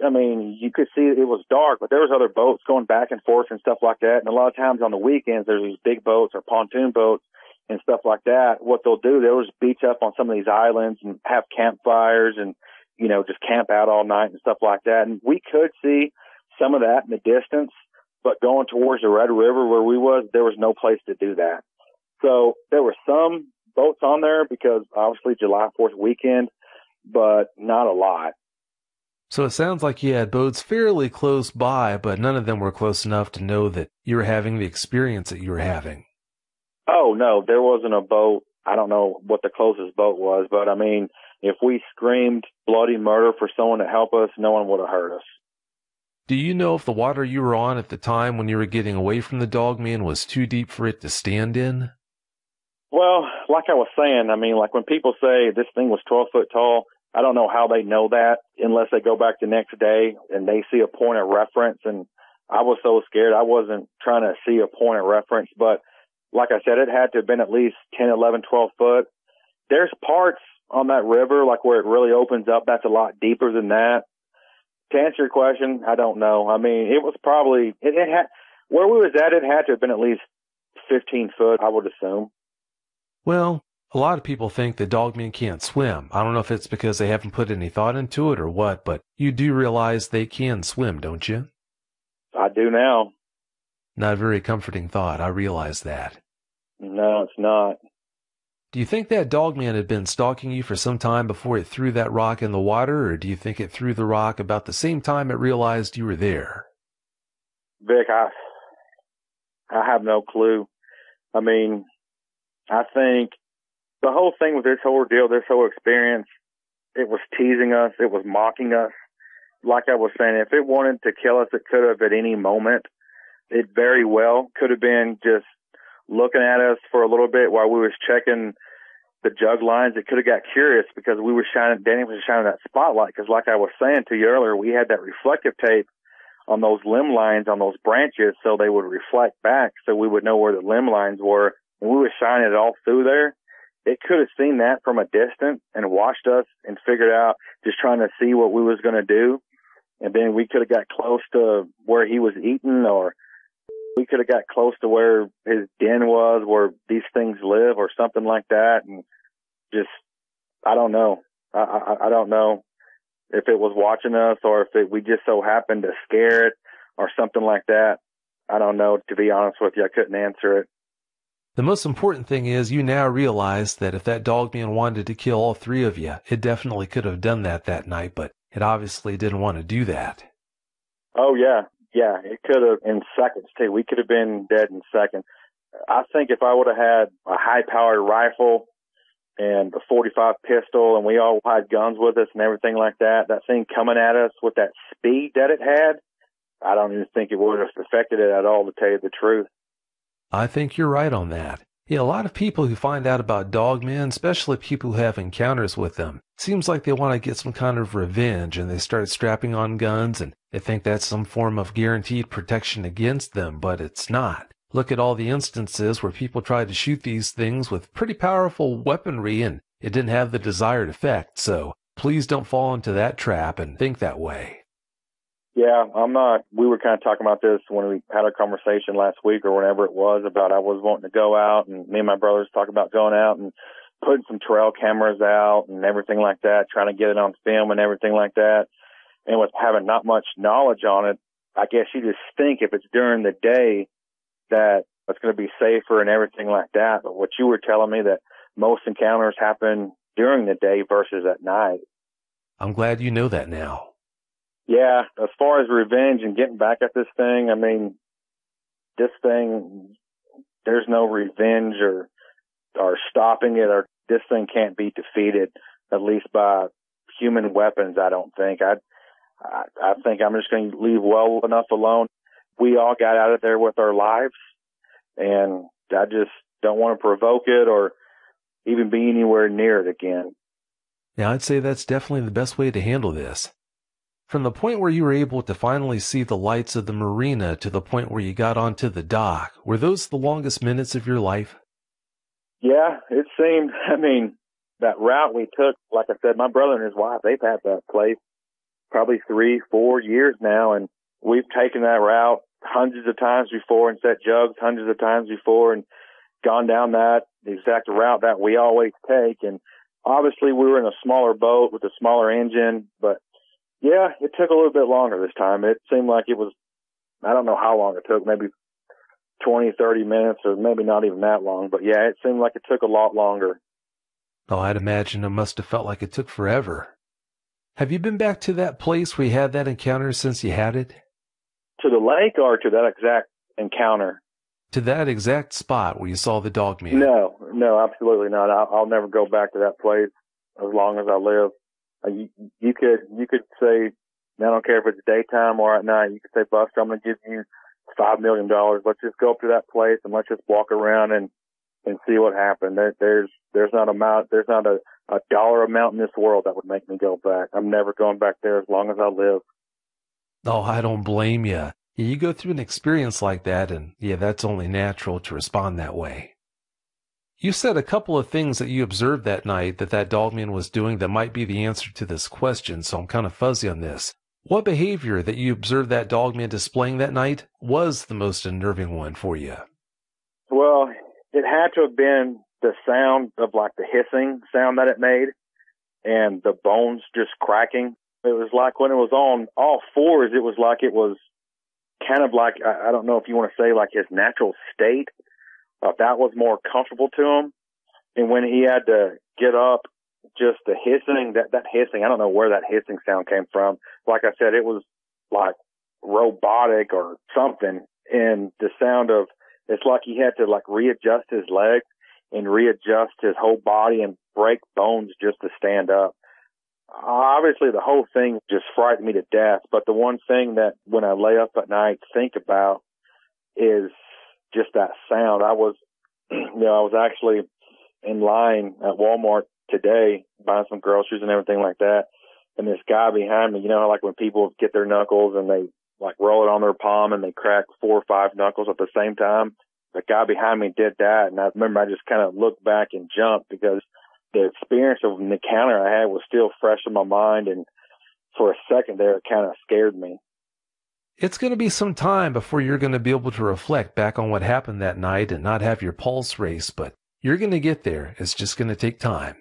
I mean, you could see it was dark, but there was other boats going back and forth and stuff like that. And a lot of times on the weekends, there's these big boats or pontoon boats and stuff like that. What they'll do, they'll just beach up on some of these islands and have campfires and, you know, just camp out all night and stuff like that. And we could see some of that in the distance, but going towards the Red River where we was, there was no place to do that. So there were some boats on there because obviously July 4th weekend, but not a lot. So it sounds like you had boats fairly close by, but none of them were close enough to know that you were having the experience that you were having. Oh, no, there wasn't a boat. I don't know what the closest boat was, but I mean, if we screamed bloody murder for someone to help us, no one would have heard us. Do you know if the water you were on at the time when you were getting away from the dogman was too deep for it to stand in? Well, like I was saying, I mean, like when people say this thing was 12 foot tall, I don't know how they know that unless they go back the next day and they see a point of reference. And I was so scared. I wasn't trying to see a point of reference. But like I said, it had to have been at least 10, 11, 12 foot. There's parts on that river, like where it really opens up, that's a lot deeper than that. To answer your question, I don't know. I mean, it was probably, it had, where we was at, it had to have been at least 15 foot, I would assume. Well, a lot of people think that dogmen can't swim. I don't know if it's because they haven't put any thought into it or what, but you do realize they can swim, don't you? I do now. Not a very comforting thought. I realize that. No, it's not. Do you think that dogman had been stalking you for some time before it threw that rock in the water, or do you think it threw the rock about the same time it realized you were there? Vic, I have no clue. I mean, I think the whole thing with this whole ordeal, this whole experience, it was teasing us. It was mocking us. Like I was saying, if it wanted to kill us, it could have at any moment. It very well could have been just looking at us for a little bit while we was checking the jug lines. It could have got curious because we were shining, Danny was shining that spotlight. Because like I was saying to you earlier, we had that reflective tape on those limb lines, on those branches, so they would reflect back so we would know where the limb lines were. And we were shining it all through there. It could have seen that from a distance and watched us and figured out, just trying to see what we was going to do. And then we could have got close to where he was eating, or we could have got close to where his den was, where these things live, or something like that. And just, I don't know. I don't know if it was watching us or if we just so happened to scare it or something like that. I don't know. To be honest with you, I couldn't answer it. The most important thing is you now realize that if that dogman wanted to kill all three of you, it definitely could have done that night, but it obviously didn't want to do that. Oh, yeah. Yeah, it could have in seconds, too. We could have been dead in seconds. I think if I would have had a high-powered rifle and a 45 pistol and we all had guns with us and everything like that, that thing coming at us with that speed that it had, I don't even think it would have affected it at all, to tell you the truth. I think you're right on that. Yeah, a lot of people who find out about dogmen, especially people who have encounters with them, seems like they want to get some kind of revenge and they start strapping on guns and they think that's some form of guaranteed protection against them, but it's not. Look at all the instances where people tried to shoot these things with pretty powerful weaponry and it didn't have the desired effect, so please don't fall into that trap and think that way. Yeah, I'm not. We were kind of talking about this when we had our conversation last week or whenever it was about I was wanting to go out, and me and my brothers talked about going out and putting some trail cameras out and everything like that, trying to get it on film and everything like that. And with having not much knowledge on it, I guess you just think if it's during the day that it's going to be safer and everything like that. But what you were telling me, that most encounters happen during the day versus at night. I'm glad you know that now. Yeah, as far as revenge and getting back at this thing, I mean, this thing, there's no revenge or stopping it, or this thing can't be defeated, at least by human weapons, I don't think. I think I'm just going to leave well enough alone. We all got out of there with our lives, and I just don't want to provoke it or even be anywhere near it again. Yeah, I'd say that's definitely the best way to handle this. From the point where you were able to finally see the lights of the marina to the point where you got onto the dock, were those the longest minutes of your life? Yeah, it seemed. I mean, that route we took, like I said, my brother and his wife, they've had that place probably 3-4 years now, and we've taken that route hundreds of times before and set jugs hundreds of times before and gone down that exact route that we always take. And obviously we were in a smaller boat with a smaller engine, but yeah, it took a little bit longer this time. It seemed like it was, I don't know how long it took, maybe 20, 30 minutes, or maybe not even that long. But yeah, it seemed like it took a lot longer. Oh, I'd imagine it must have felt like it took forever. Have you been back to that place where you had that encounter since you had it? To the lake or to that exact encounter? To that exact spot where you saw the dog man? No, absolutely not. I'll never go back to that place as long as I live. You could say, I don't care if it's daytime or at night, you could say, Buster, I'm going to give you $5 million. Let's just go up to that place and let's just walk around and see what happened. There's not a dollar amount in this world that would make me go back. I'm never going back there as long as I live. Oh, I don't blame you. You go through an experience like that, and yeah, that's only natural to respond that way. You said a couple of things that you observed that night that dogman was doing that might be the answer to this question, so I'm kind of fuzzy on this. What behavior that you observed that dogman displaying that night was the most unnerving one for you? Well, it had to have been the sound of like the hissing sound that it made and the bones just cracking. It was like when it was on all fours, it was like it was kind of like, I don't know if you want to say like his natural state. That was more comfortable to him. And when he had to get up, just the hissing, that hissing, I don't know where that hissing sound came from. Like I said, it was like robotic or something. And the sound of, it's like he had to like readjust his legs and readjust his whole body and break bones just to stand up. Obviously, the whole thing just frightened me to death. But the one thing that when I lay up at night think about is just that sound. I was actually in line at Walmart today buying some groceries and everything like that. And this guy behind me, like when people get their knuckles and they like roll it on their palm and they crack 4 or 5 knuckles at the same time. The guy behind me did that. And I remember I just kind of looked back and jumped because the experience of an encounter I had was still fresh in my mind. And for a second there, it kind of scared me. It's going to be some time before you're going to be able to reflect back on what happened that night and not have your pulse race, but you're going to get there. It's just going to take time.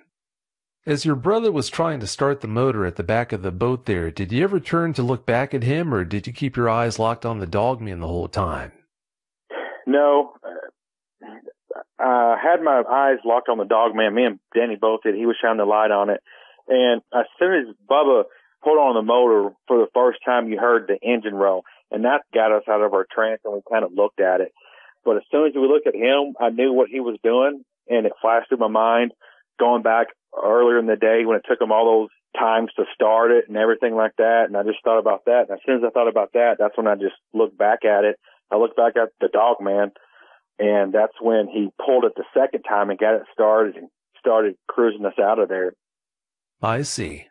As your brother was trying to start the motor at the back of the boat there, did you ever turn to look back at him, or did you keep your eyes locked on the dogman the whole time? No. I had my eyes locked on the dogman. Me and Danny both did. He was shining the light on it. And as soon as Bubba put on the motor for the first time, you heard the engine roll. And that got us out of our trance, and we kind of looked at it. But as soon as we looked at him, I knew what he was doing, and it flashed through my mind going back earlier in the day when it took him all those times to start it and everything like that. And I just thought about that. And as soon as I thought about that, that's when I just looked back at it. I looked back at the dog man, and that's when he pulled it the second time and got it started and started cruising us out of there. I see.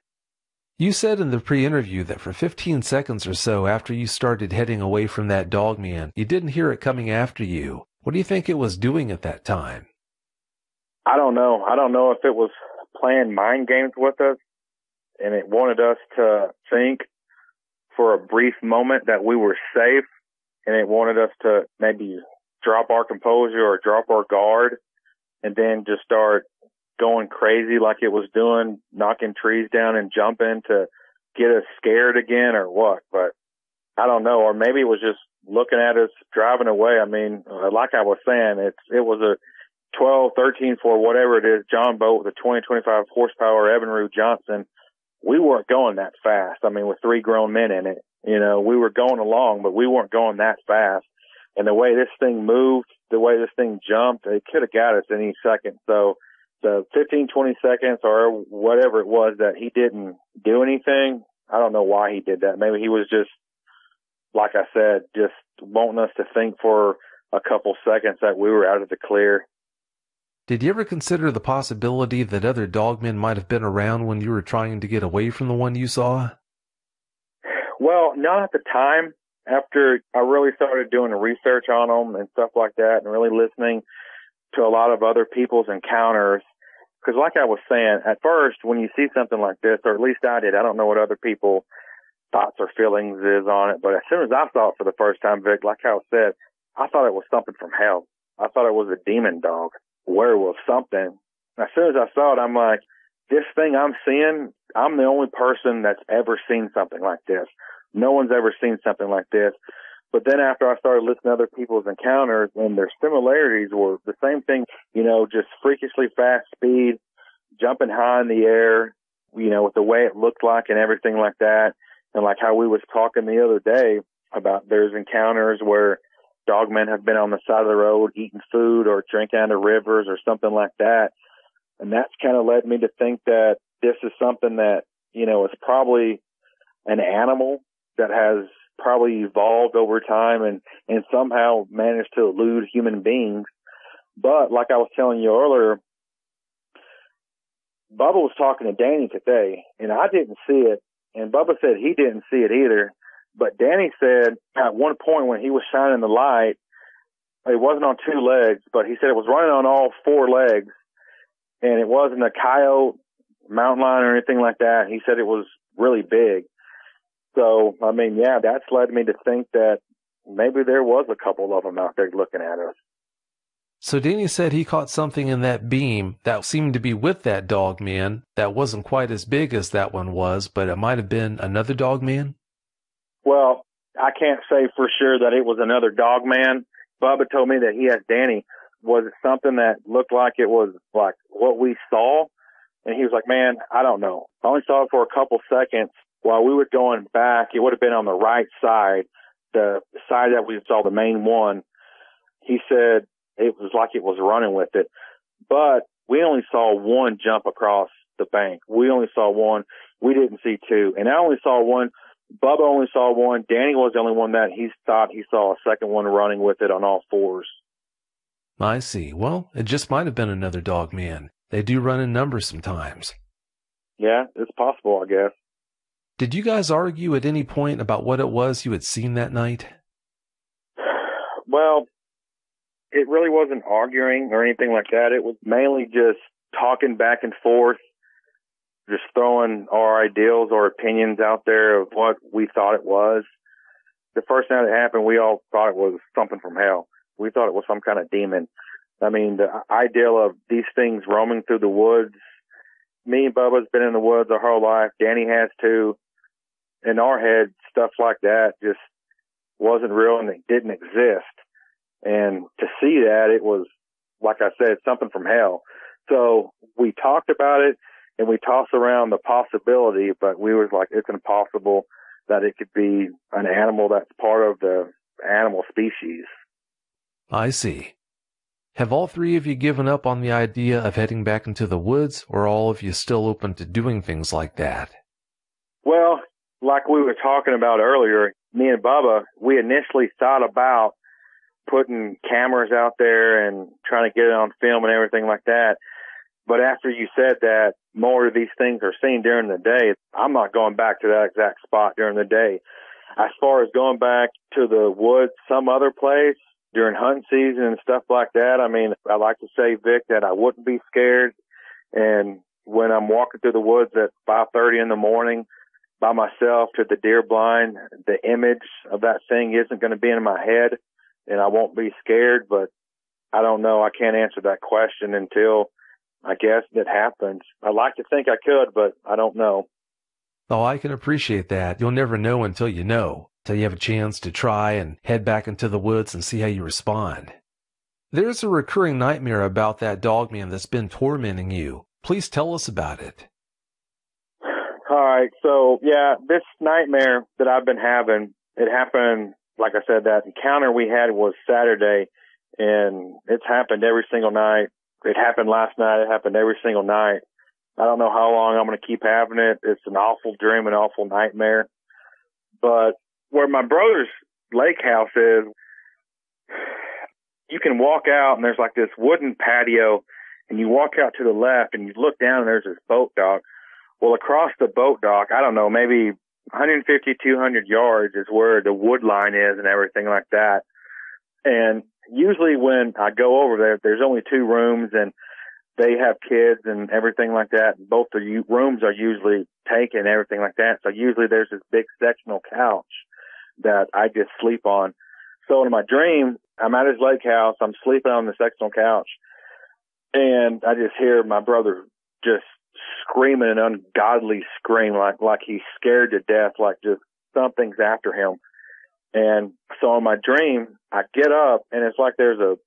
You said in the pre-interview that for 15 seconds or so after you started heading away from that dog man, you didn't hear it coming after you. What do you think it was doing at that time? I don't know. I don't know if it was playing mind games with us and it wanted us to think for a brief moment that we were safe, and it wanted us to maybe drop our composure or drop our guard and then just start going crazy like it was doing, knocking trees down and jumping to get us scared again or what. But I don't know. Or maybe it was just looking at us driving away. I mean, like I was saying, it was a 12, 13, for whatever it is, John boat with a 20, 25 horsepower Evinrude Johnson. We weren't going that fast. I mean, with 3 grown men in it, we were going along, but we weren't going that fast. And the way this thing moved, the way this thing jumped, it could have got us any second. So the 15, 20 seconds or whatever it was that he didn't do anything, I don't know why he did that. Maybe he was just, like I said, just wanting us to think for a couple seconds that we were out of the clear. Did you ever consider the possibility that other dogmen might have been around when you were trying to get away from the one you saw? Well, not at the time. After I really started doing the research on them and stuff like that and really listening to a lot of other people's encounters, because like I was saying, at first when you see something like this, or at least I did, I don't know what other people's thoughts or feelings is on it, but as soon as I saw it for the first time, Vic, like I said, I thought it was something from hell. I thought it was a demon dog, werewolf, something. As soon as I saw it, I'm like, this thing I'm seeing, I'm the only person that's ever seen something like this. No one's ever seen something like this. But then after I started listening to other people's encounters, and their similarities were the same thing, just freakishly fast speed, jumping high in the air, with the way it looked like and everything like that. And like how we was talking the other day about there's encounters where dogmen have been on the side of the road eating food or drinking out of rivers or something like that. And that's kind of led me to think that this is something that, is probably an animal that has probably evolved over time and somehow managed to elude human beings. But like I was telling you earlier, Bubba was talking to Danny today, and I didn't see it, and Bubba said he didn't see it either. But Danny said at one point when he was shining the light, it wasn't on 2 legs, but he said it was running on all 4 legs, and it wasn't a coyote, mountain lion, or anything like that. He said it was really big. So, I mean, yeah, that's led me to think that maybe there was a couple of them out there looking at us. So Danny said he caught something in that beam that seemed to be with that dog man that wasn't quite as big as that one was, but it might have been another dog man? Well, I can't say for sure that it was another dog man. Bubba told me that he asked Danny, was it something that looked like it was like what we saw? And he was like, man, I don't know. I only saw it for a couple seconds. While we were going back, it would have been on the right side, the side that we saw the main one. He said it was like it was running with it. But we only saw one jump across the bank. We only saw one. We didn't see 2. And I only saw one. Bubba only saw one. Danny was the only one that he thought he saw a second one running with it on all 4s. I see. Well, it just might have been another dog man. They do run in numbers sometimes. Yeah, it's possible, I guess. Did you guys argue at any point about what it was you had seen that night? Well, it really wasn't arguing or anything like that. It was mainly just talking back and forth, just throwing our ideals or opinions out there of what we thought it was. The first time it happened, we all thought it was something from hell. We thought it was some kind of demon. I mean, the ideal of these things roaming through the woods, me and Bubba's been in the woods our whole life. Danny has too. In our head, stuff like that just wasn't real and it didn't exist. And to see that, it was, like I said, something from hell. So we talked about it and we tossed around the possibility, but we was like, it's impossible that it could be an animal that's part of the animal species. I see. Have all three of you given up on the idea of heading back into the woods, or are all of you still open to doing things like that? Well, like we were talking about earlier, me and Bubba, we initially thought about putting cameras out there and trying to get it on film and everything like that. But after you said that more of these things are seen during the day, I'm not going back to that exact spot during the day. As far as going back to the woods, some other place during hunting season and stuff like that, I mean, I like to say, Vic, that I wouldn't be scared. And when I'm walking through the woods at 5:30 in the morning by myself to the deer blind, the image of that thing isn't going to be in my head, and I won't be scared. But I don't know. I can't answer that question until I guess it happens. I like to think I could, but I don't know. Oh, I can appreciate that. You'll never know until you know, till you have a chance to try and head back into the woods and see how you respond. There's a recurring nightmare about that dogman that's been tormenting you. Please tell us about it. All right. So, yeah, this nightmare that I've been having, it happened, like I said, that encounter we had was Saturday, and it's happened every single night. It happened last night. It happened every single night. I don't know how long I'm going to keep having it. It's an awful dream, an awful nightmare. But where my brother's lake house is, you can walk out and there's like this wooden patio, and you walk out to the left and you look down and there's this boat dock. Well, across the boat dock, I don't know, maybe 150, 200 yards is where the wood line is and everything like that. And usually when I go over there, there's only 2 rooms and they have kids and everything like that. Both the rooms are usually taken and everything like that. So usually there's this big sectional couch that I just sleep on. So in my dream, I'm at his lake house. I'm sleeping on the sectional couch, and I just hear my brother just screaming an ungodly scream, like he's scared to death, like just something's after him. And so in my dream, I get up, and it's like there's a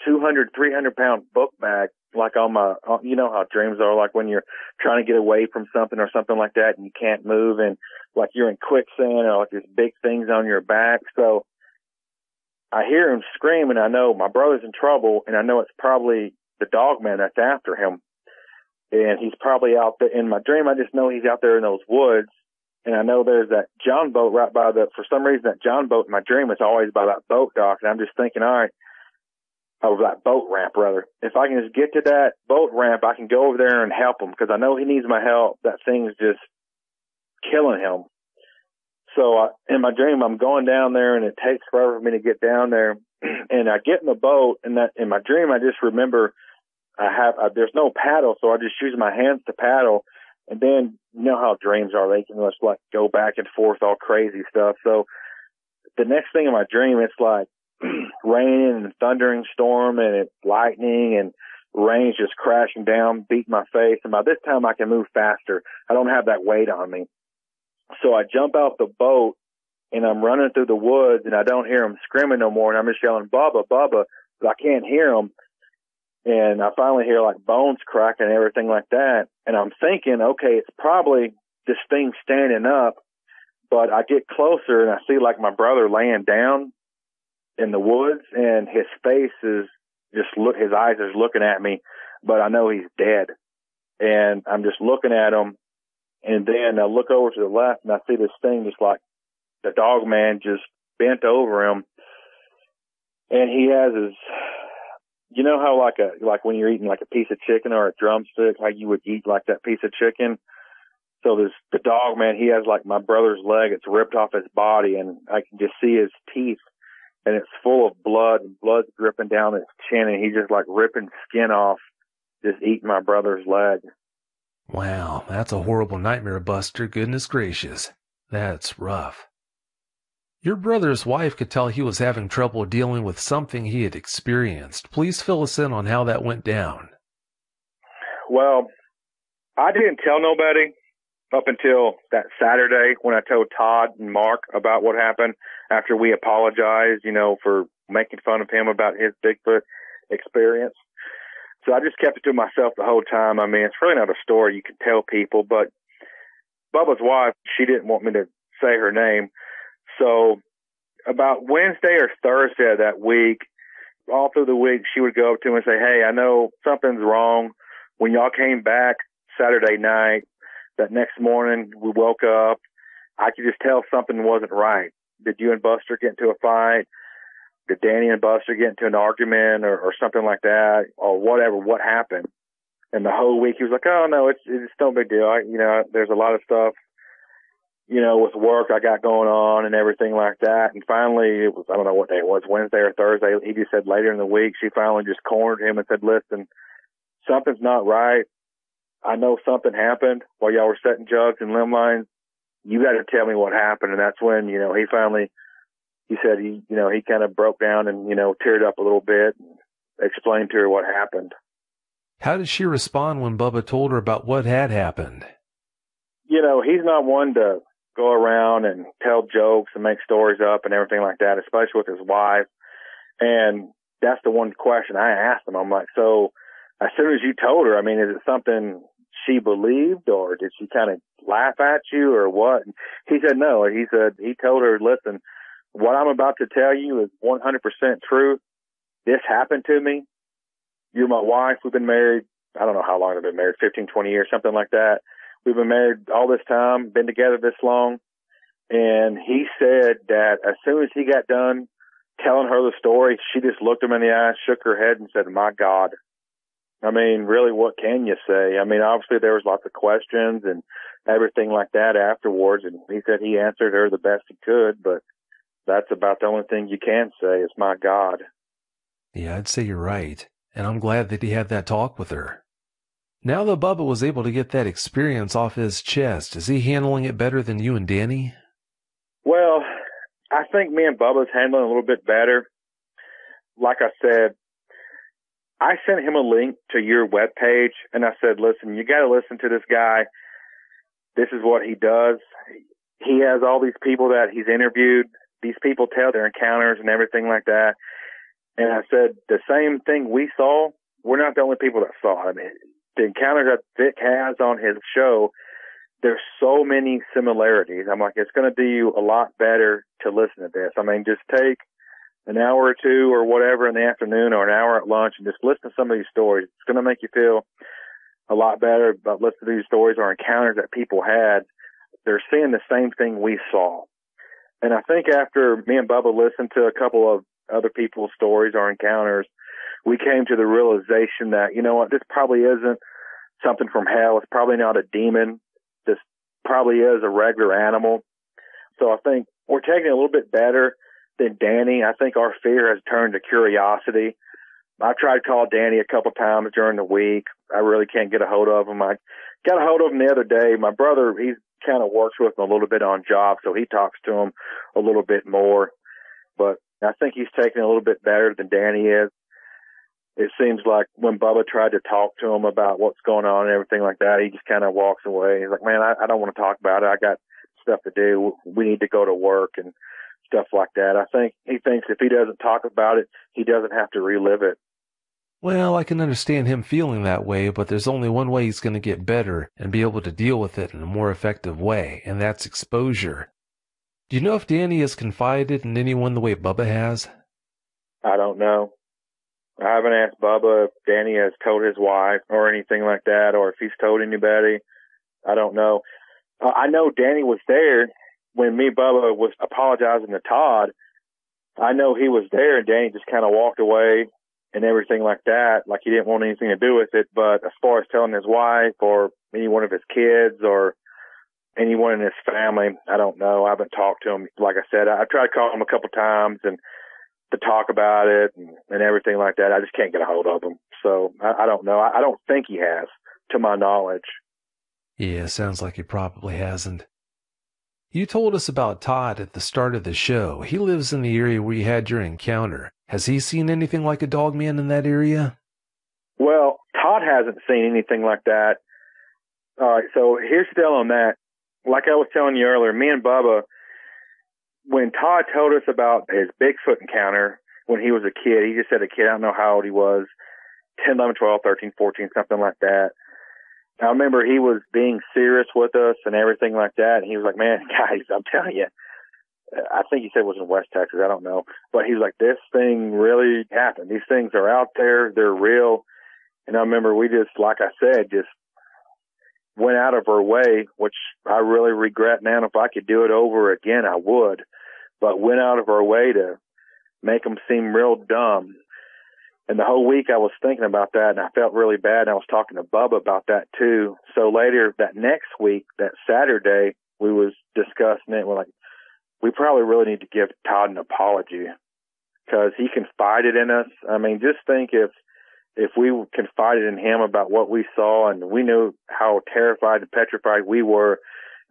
200, 300-pound book bag, like on my, you know how dreams are, like when you're trying to get away from something or something like that, and you can't move, and like you're in quicksand, or like there's big things on your back. So I hear him scream, and I know my brother's in trouble, and I know it's probably the dog man that's after him. And he's probably out there. In my dream, I just know he's out there in those woods. And I know there's that John boat right by for some reason, that John boat in my dream is always by that boat dock. And I'm just thinking, all right, over that boat ramp, rather. If I can just get to that boat ramp, I can go over there and help him, because I know he needs my help. That thing's just killing him. So in my dream, I'm going down there, and it takes forever for me to get down there. And I get in the boat, and that in my dream, I just remember there's no paddle, so I just use my hands to paddle. And then, you know how dreams are, they can just like go back and forth, all crazy stuff. So the next thing in my dream, it's like raining and thundering storm, and it's lightning, and rain's just crashing down, beating my face. And by this time I can move faster. I don't have that weight on me. So I jump out the boat, and I'm running through the woods, and I don't hear him screaming no more. And I'm just yelling, Bubba, Bubba, but I can't hear him. And I finally hear like bones cracking and everything like that. And I'm thinking, okay, it's probably this thing standing up. But I get closer, and I see like my brother laying down in the woods, and his face is his eyes are looking at me, but I know he's dead. And I'm just looking at him. And then I look over to the left, and I see this thing just like the dog man just bent over him. And he has his, you know how like when you're eating like a piece of chicken or a drumstick, how you would eat like that piece of chicken? So the dog man, he has like my brother's leg. It's ripped off his body, and I can just see his teeth, and it's full of blood, and blood's dripping down his chin, and he's just like ripping skin off, just eating my brother's leg. Wow, that's a horrible nightmare, Buster. Goodness gracious. That's rough. Your brother's wife could tell he was having trouble dealing with something he had experienced. Please fill us in on how that went down. Well, I didn't tell nobody up until that Saturday when I told Todd and Mark about what happened after we apologized, for making fun of him about his Bigfoot experience. So I just kept it to myself the whole time. I mean, it's really not a story you can tell people, but Bubba's wife, she didn't want me to say her name. So about Wednesday or Thursday of that week, all through the week, she would go up to him and say, hey, I know something's wrong. When y'all came back Saturday night, that next morning we woke up, I could just tell something wasn't right. Did you and Buster get into a fight? Did Danny and Buster get into an argument or something like that or whatever? What happened? And the whole week he was like, oh, no, it's no big deal. There's a lot of stuff, with work I got going on and everything like that. And finally, it was, I don't know what day it was, Wednesday or Thursday. He just said later in the week, she finally just cornered him and said, listen, something's not right. I know something happened while y'all were setting jugs and limb lines. You got to tell me what happened. And that's when, he finally, he said he kind of broke down and, teared up a little bit and explained to her what happened. How did she respond when Bubba told her about what had happened? He's not one to go around and tell jokes and make stories up and everything like that, especially with his wife. And that's the one question I asked him. I'm like, so as soon as you told her, is it something she believed or did she kind of laugh at you or what? And he said no. He told her, listen, what I'm about to tell you is 100% true. This happened to me. You're my wife. We've been married. I don't know how long I've been married, 15, 20 years, something like that. We've been married all this time, been together this long. And he said that as soon as he got done telling her the story, she just looked him in the eye, shook her head and said, my God. Really, what can you say? Obviously there was lots of questions and everything like that afterwards. And he said he answered her the best he could, but that's about the only thing you can say is my God. Yeah, I'd say you're right. And I'm glad that he had that talk with her. Now that Bubba was able to get that experience off his chest, is he handling it better than you and Danny? Well, I think me and Bubba's handling it a little bit better. Like I said, I sent him a link to your webpage, and I said, listen, you got to listen to this guy. This is what he does. He has all these people that he's interviewed. These people tell their encounters and everything like that. And I said, the same thing we saw, we're not the only people that saw it. The encounters that Vic has on his show, there's so many similarities. I'm like, it's going to do you a lot better to listen to this. Just take an hour or two or whatever in the afternoon or an hour at lunch and just listen to some of these stories. It's going to make you feel a lot better about listening to these stories or encounters that people had. They're seeing the same thing we saw. And I think after me and Bubba listened to a couple of other people's stories or encounters, we came to the realization that, this probably isn't something from hell. It's probably not a demon. This probably is a regular animal. So I think we're taking it a little bit better than Danny. I think our fear has turned to curiosity. I tried to call Danny a couple times during the week. I really can't get a hold of him. I got a hold of him the other day. My brother, he kind of works with him a little bit on jobs, so he talks to him a little bit more. But I think he's taking it a little bit better than Danny is. It seems like when Bubba tried to talk to him about what's going on and everything like that, he just kind of walks away. He's like, man, I don't want to talk about it. I got stuff to do. We need to go to work and stuff like that. I think he thinks if he doesn't talk about it, he doesn't have to relive it. Well, I can understand him feeling that way, but there's only one way he's going to get better and be able to deal with it in a more effective way, and that's exposure. Do you know if Danny has confided in anyone the way Bubba has? I don't know. I haven't asked Bubba if Danny has told his wife or anything like that, or if he's told anybody. I don't know. I know Danny was there when me and Bubba was apologizing to Todd. I know he was there, and Danny just kind of walked away and everything like that, like he didn't want anything to do with it. But as far as telling his wife or any one of his kids or anyone in his family, I don't know. I haven't talked to him. Like I said, I tried to call him a couple times and to talk about it and everything like that. I just can't get a hold of him. So I don't know. I don't think he has, to my knowledge. Yeah, sounds like he probably hasn't. You told us about Todd at the start of the show. He lives in the area where you had your encounter. Has he seen anything like a dog man in that area? Well, Todd hasn't seen anything like that. All right, so here's the deal on that. Like I was telling you earlier, me and Bubba, when Todd told us about his Bigfoot encounter when he was a kid, he just said a kid, I don't know how old he was, 10, 11, 12, 13, 14, something like that. I remember he was being serious with us and everything like that. And he was like, man, guys, I'm telling you, I think he said it was in West Texas. I don't know. But he's like, this thing really happened. These things are out there. They're real. And I remember we just, like I said, just went out of our way, which I really regret now. If I could do it over again, I would. But went out of our way to make them seem real dumb. And the whole week I was thinking about that, and I felt really bad. And I was talking to Bubba about that too. So later that next week, that Saturday, we was discussing it. We're like, we probably really need to give Todd an apology because he confided in us. I mean, just think if we confided in him about what we saw and we knew how terrified and petrified we were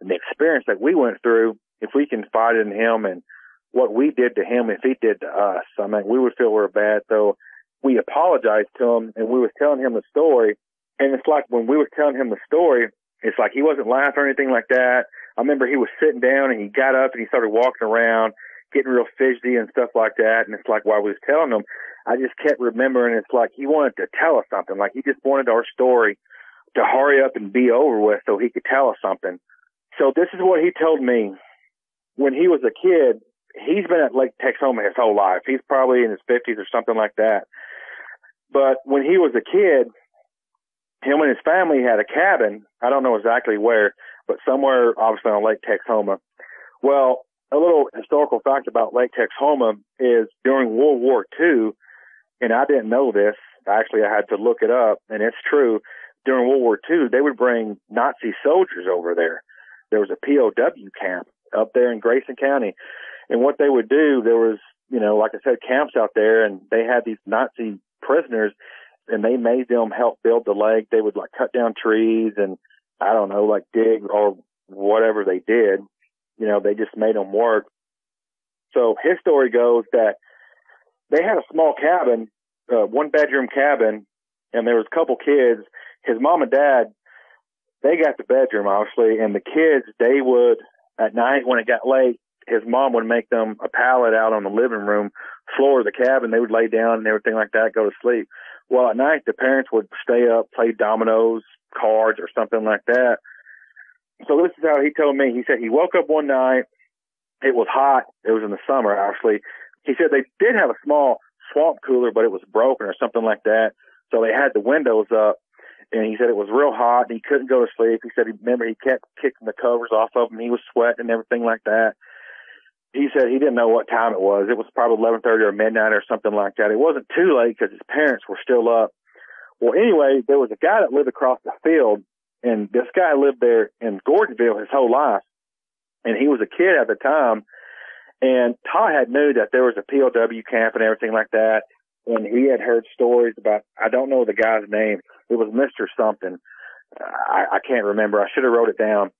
and the experience that we went through, if we confided in him and what we did to him, if he did to us, I mean, we would feel real bad. So we apologized to him and we was telling him the story. And it's like when we were telling him the story, it's like he wasn't laughing or anything like that. I remember he was sitting down and he got up and he started walking around, getting real fidgety and stuff like that. And it's like while we was telling him, I just kept remembering it's like he wanted to tell us something. Like he just wanted our story to hurry up and be over with so he could tell us something. So this is what he told me. When he was a kid, he's been at Lake Texoma his whole life. He's probably in his 50s or something like that. But when he was a kid, him and his family had a cabin. I don't know exactly where, but somewhere obviously on Lake Texoma. Well, a little historical fact about Lake Texoma is during World War II, and I didn't know this. Actually, I had to look it up, and it's true. During World War II, they would bring Nazi soldiers over there. There was a POW camp up there in Grayson County. And what they would do, there was, like I said, camps out there, and they had these Nazi prisoners, and they made them help build the lake. They would, like, cut down trees and, I don't know, like dig or whatever they did. They just made them work. So his story goes that they had a small cabin, one-bedroom cabin, and there was a couple kids. His mom and dad, they got the bedroom, obviously, and the kids, they would, at night when it got late, his mom would make them a pallet out on the living room floor of the cabin. They would lay down and everything like that, go to sleep. Well, at night, the parents would stay up, play dominoes, cards, or something like that. So this is how he told me. He said he woke up one night. It was hot. It was in the summer, actually. He said they did have a small swamp cooler, but it was broken or something like that. So they had the windows up, and he said it was real hot, and he couldn't go to sleep. He said he kept kicking the covers off of him. He was sweating and everything like that. He said he didn't know what time it was. It was probably 11:30 or midnight or something like that. It wasn't too late because his parents were still up. Well, anyway, there was a guy that lived across the field, and this guy lived there in Gordonville his whole life, and he was a kid at the time. And Todd had knew that there was a POW camp and everything like that, and he had heard stories about, I don't know the guy's name. It was Mr. something. I can't remember. I should have wrote it down.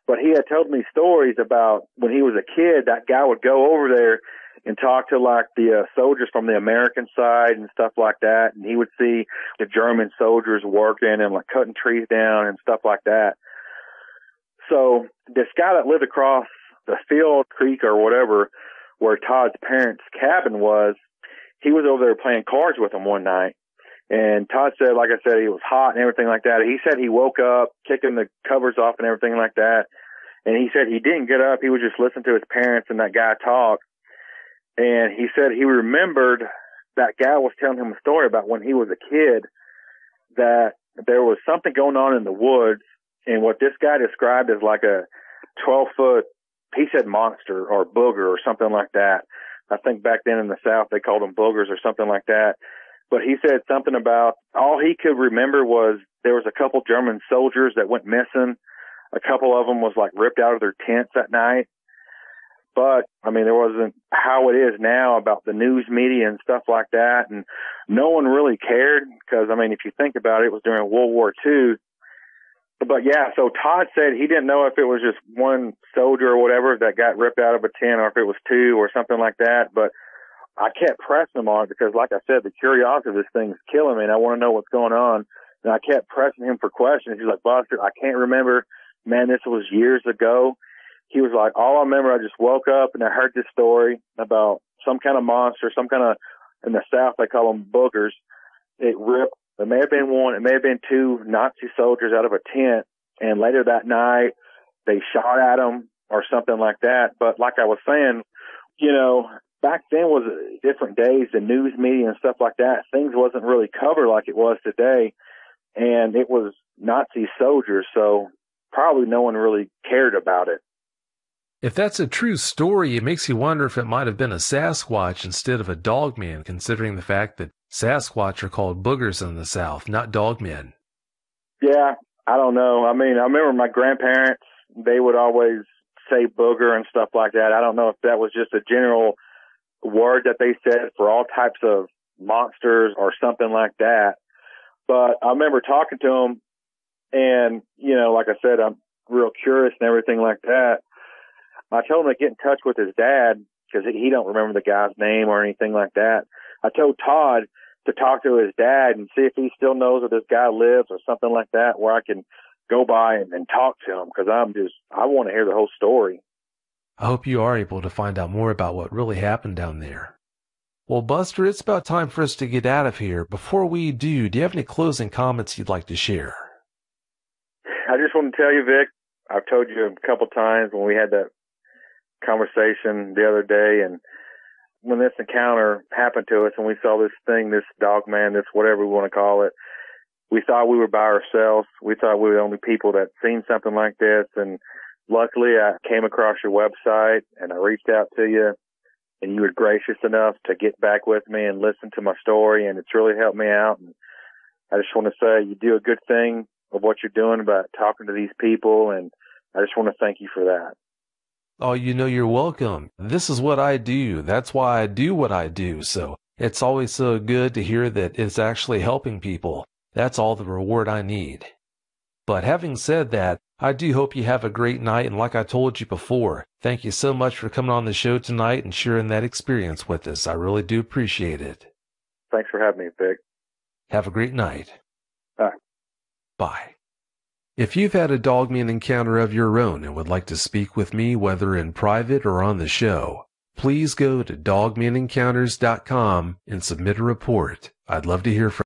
But he had told me stories about when he was a kid, that guy would go over there and talk to like the soldiers from the American side and stuff like that. And he would see the German soldiers working and like cutting trees down and stuff like that. So this guy that lived across the field, creek or whatever, where Todd's parents' cabin was, he was over there playing cards with him one night. And Todd said, like I said, he was hot and everything like that. He said he woke up kicking the covers off and everything like that. And he said he didn't get up. He would just listen to his parents and that guy talk. And he said he remembered that guy was telling him a story about when he was a kid, that there was something going on in the woods. And what this guy described as like a 12-foot, he said monster or booger or something like that. I think back then in the South, they called them boogers or something like that. But he said something about all he could remember was there was a couple German soldiers that went missing. A couple of them was like ripped out of their tents that night. But, I mean, there wasn't how it is now about the news media and stuff like that. And no one really cared because, I mean, if you think about it, it was during World War II. But, yeah, so Todd said he didn't know if it was just one soldier or whatever that got ripped out of a tent or if it was two or something like that. But I kept pressing him on it because, like I said, the curiosity of this thing is killing me, and I want to know what's going on. And I kept pressing him for questions. He's like, Buster, I can't remember. Man, this was years ago. He was like, all I remember, I just woke up and I heard this story about some kind of monster, some kind of, in the South, they call them boogers. It ripped. There may have been one, it may have been two Nazi soldiers out of a tent. And later that night, they shot at him or something like that. But like I was saying, you know, back then was different days, the news media and stuff like that. Things wasn't really covered like it was today. And it was Nazi soldiers, so probably no one really cared about it. If that's a true story, it makes you wonder if it might have been a Sasquatch instead of a dogman, considering the fact that Sasquatch are called boogers in the South, not dogmen. Yeah, I don't know. I mean, I remember my grandparents, they would always say booger and stuff like that. I don't know if that was just a general word that they said for all types of monsters or something like that. But I remember talking to them, and, you know, like I said, I'm real curious and everything like that. I told him to get in touch with his dad because he don't remember the guy's name or anything like that. I told Todd to talk to his dad and see if he still knows where this guy lives or something like that, where I can go by and talk to him, because I want to hear the whole story. I hope you are able to find out more about what really happened down there. Well, Buster, it's about time for us to get out of here. Before we do you have any closing comments you'd like to share? I just want to tell you, Vic, I've told you a couple times when we had that conversation the other day, and when this encounter happened to us and we saw this thing, this dog man, this whatever we want to call it, we thought we were by ourselves. We thought we were the only people that seen something like this. And luckily I came across your website and I reached out to you, and you were gracious enough to get back with me and listen to my story. And it's really helped me out. And I just want to say you do a good thing of what you're doing about talking to these people. And I just want to thank you for that. Oh, you know, you're welcome. This is what I do. That's why I do what I do. So it's always so good to hear that it's actually helping people. That's all the reward I need. But having said that, I do hope you have a great night. And like I told you before, thank you so much for coming on the show tonight and sharing that experience with us. I really do appreciate it. Thanks for having me, Vic. Have a great night. Bye. Bye. If you've had a dogman encounter of your own and would like to speak with me, whether in private or on the show, please go to dogmanencounters.com and submit a report. I'd love to hear from you.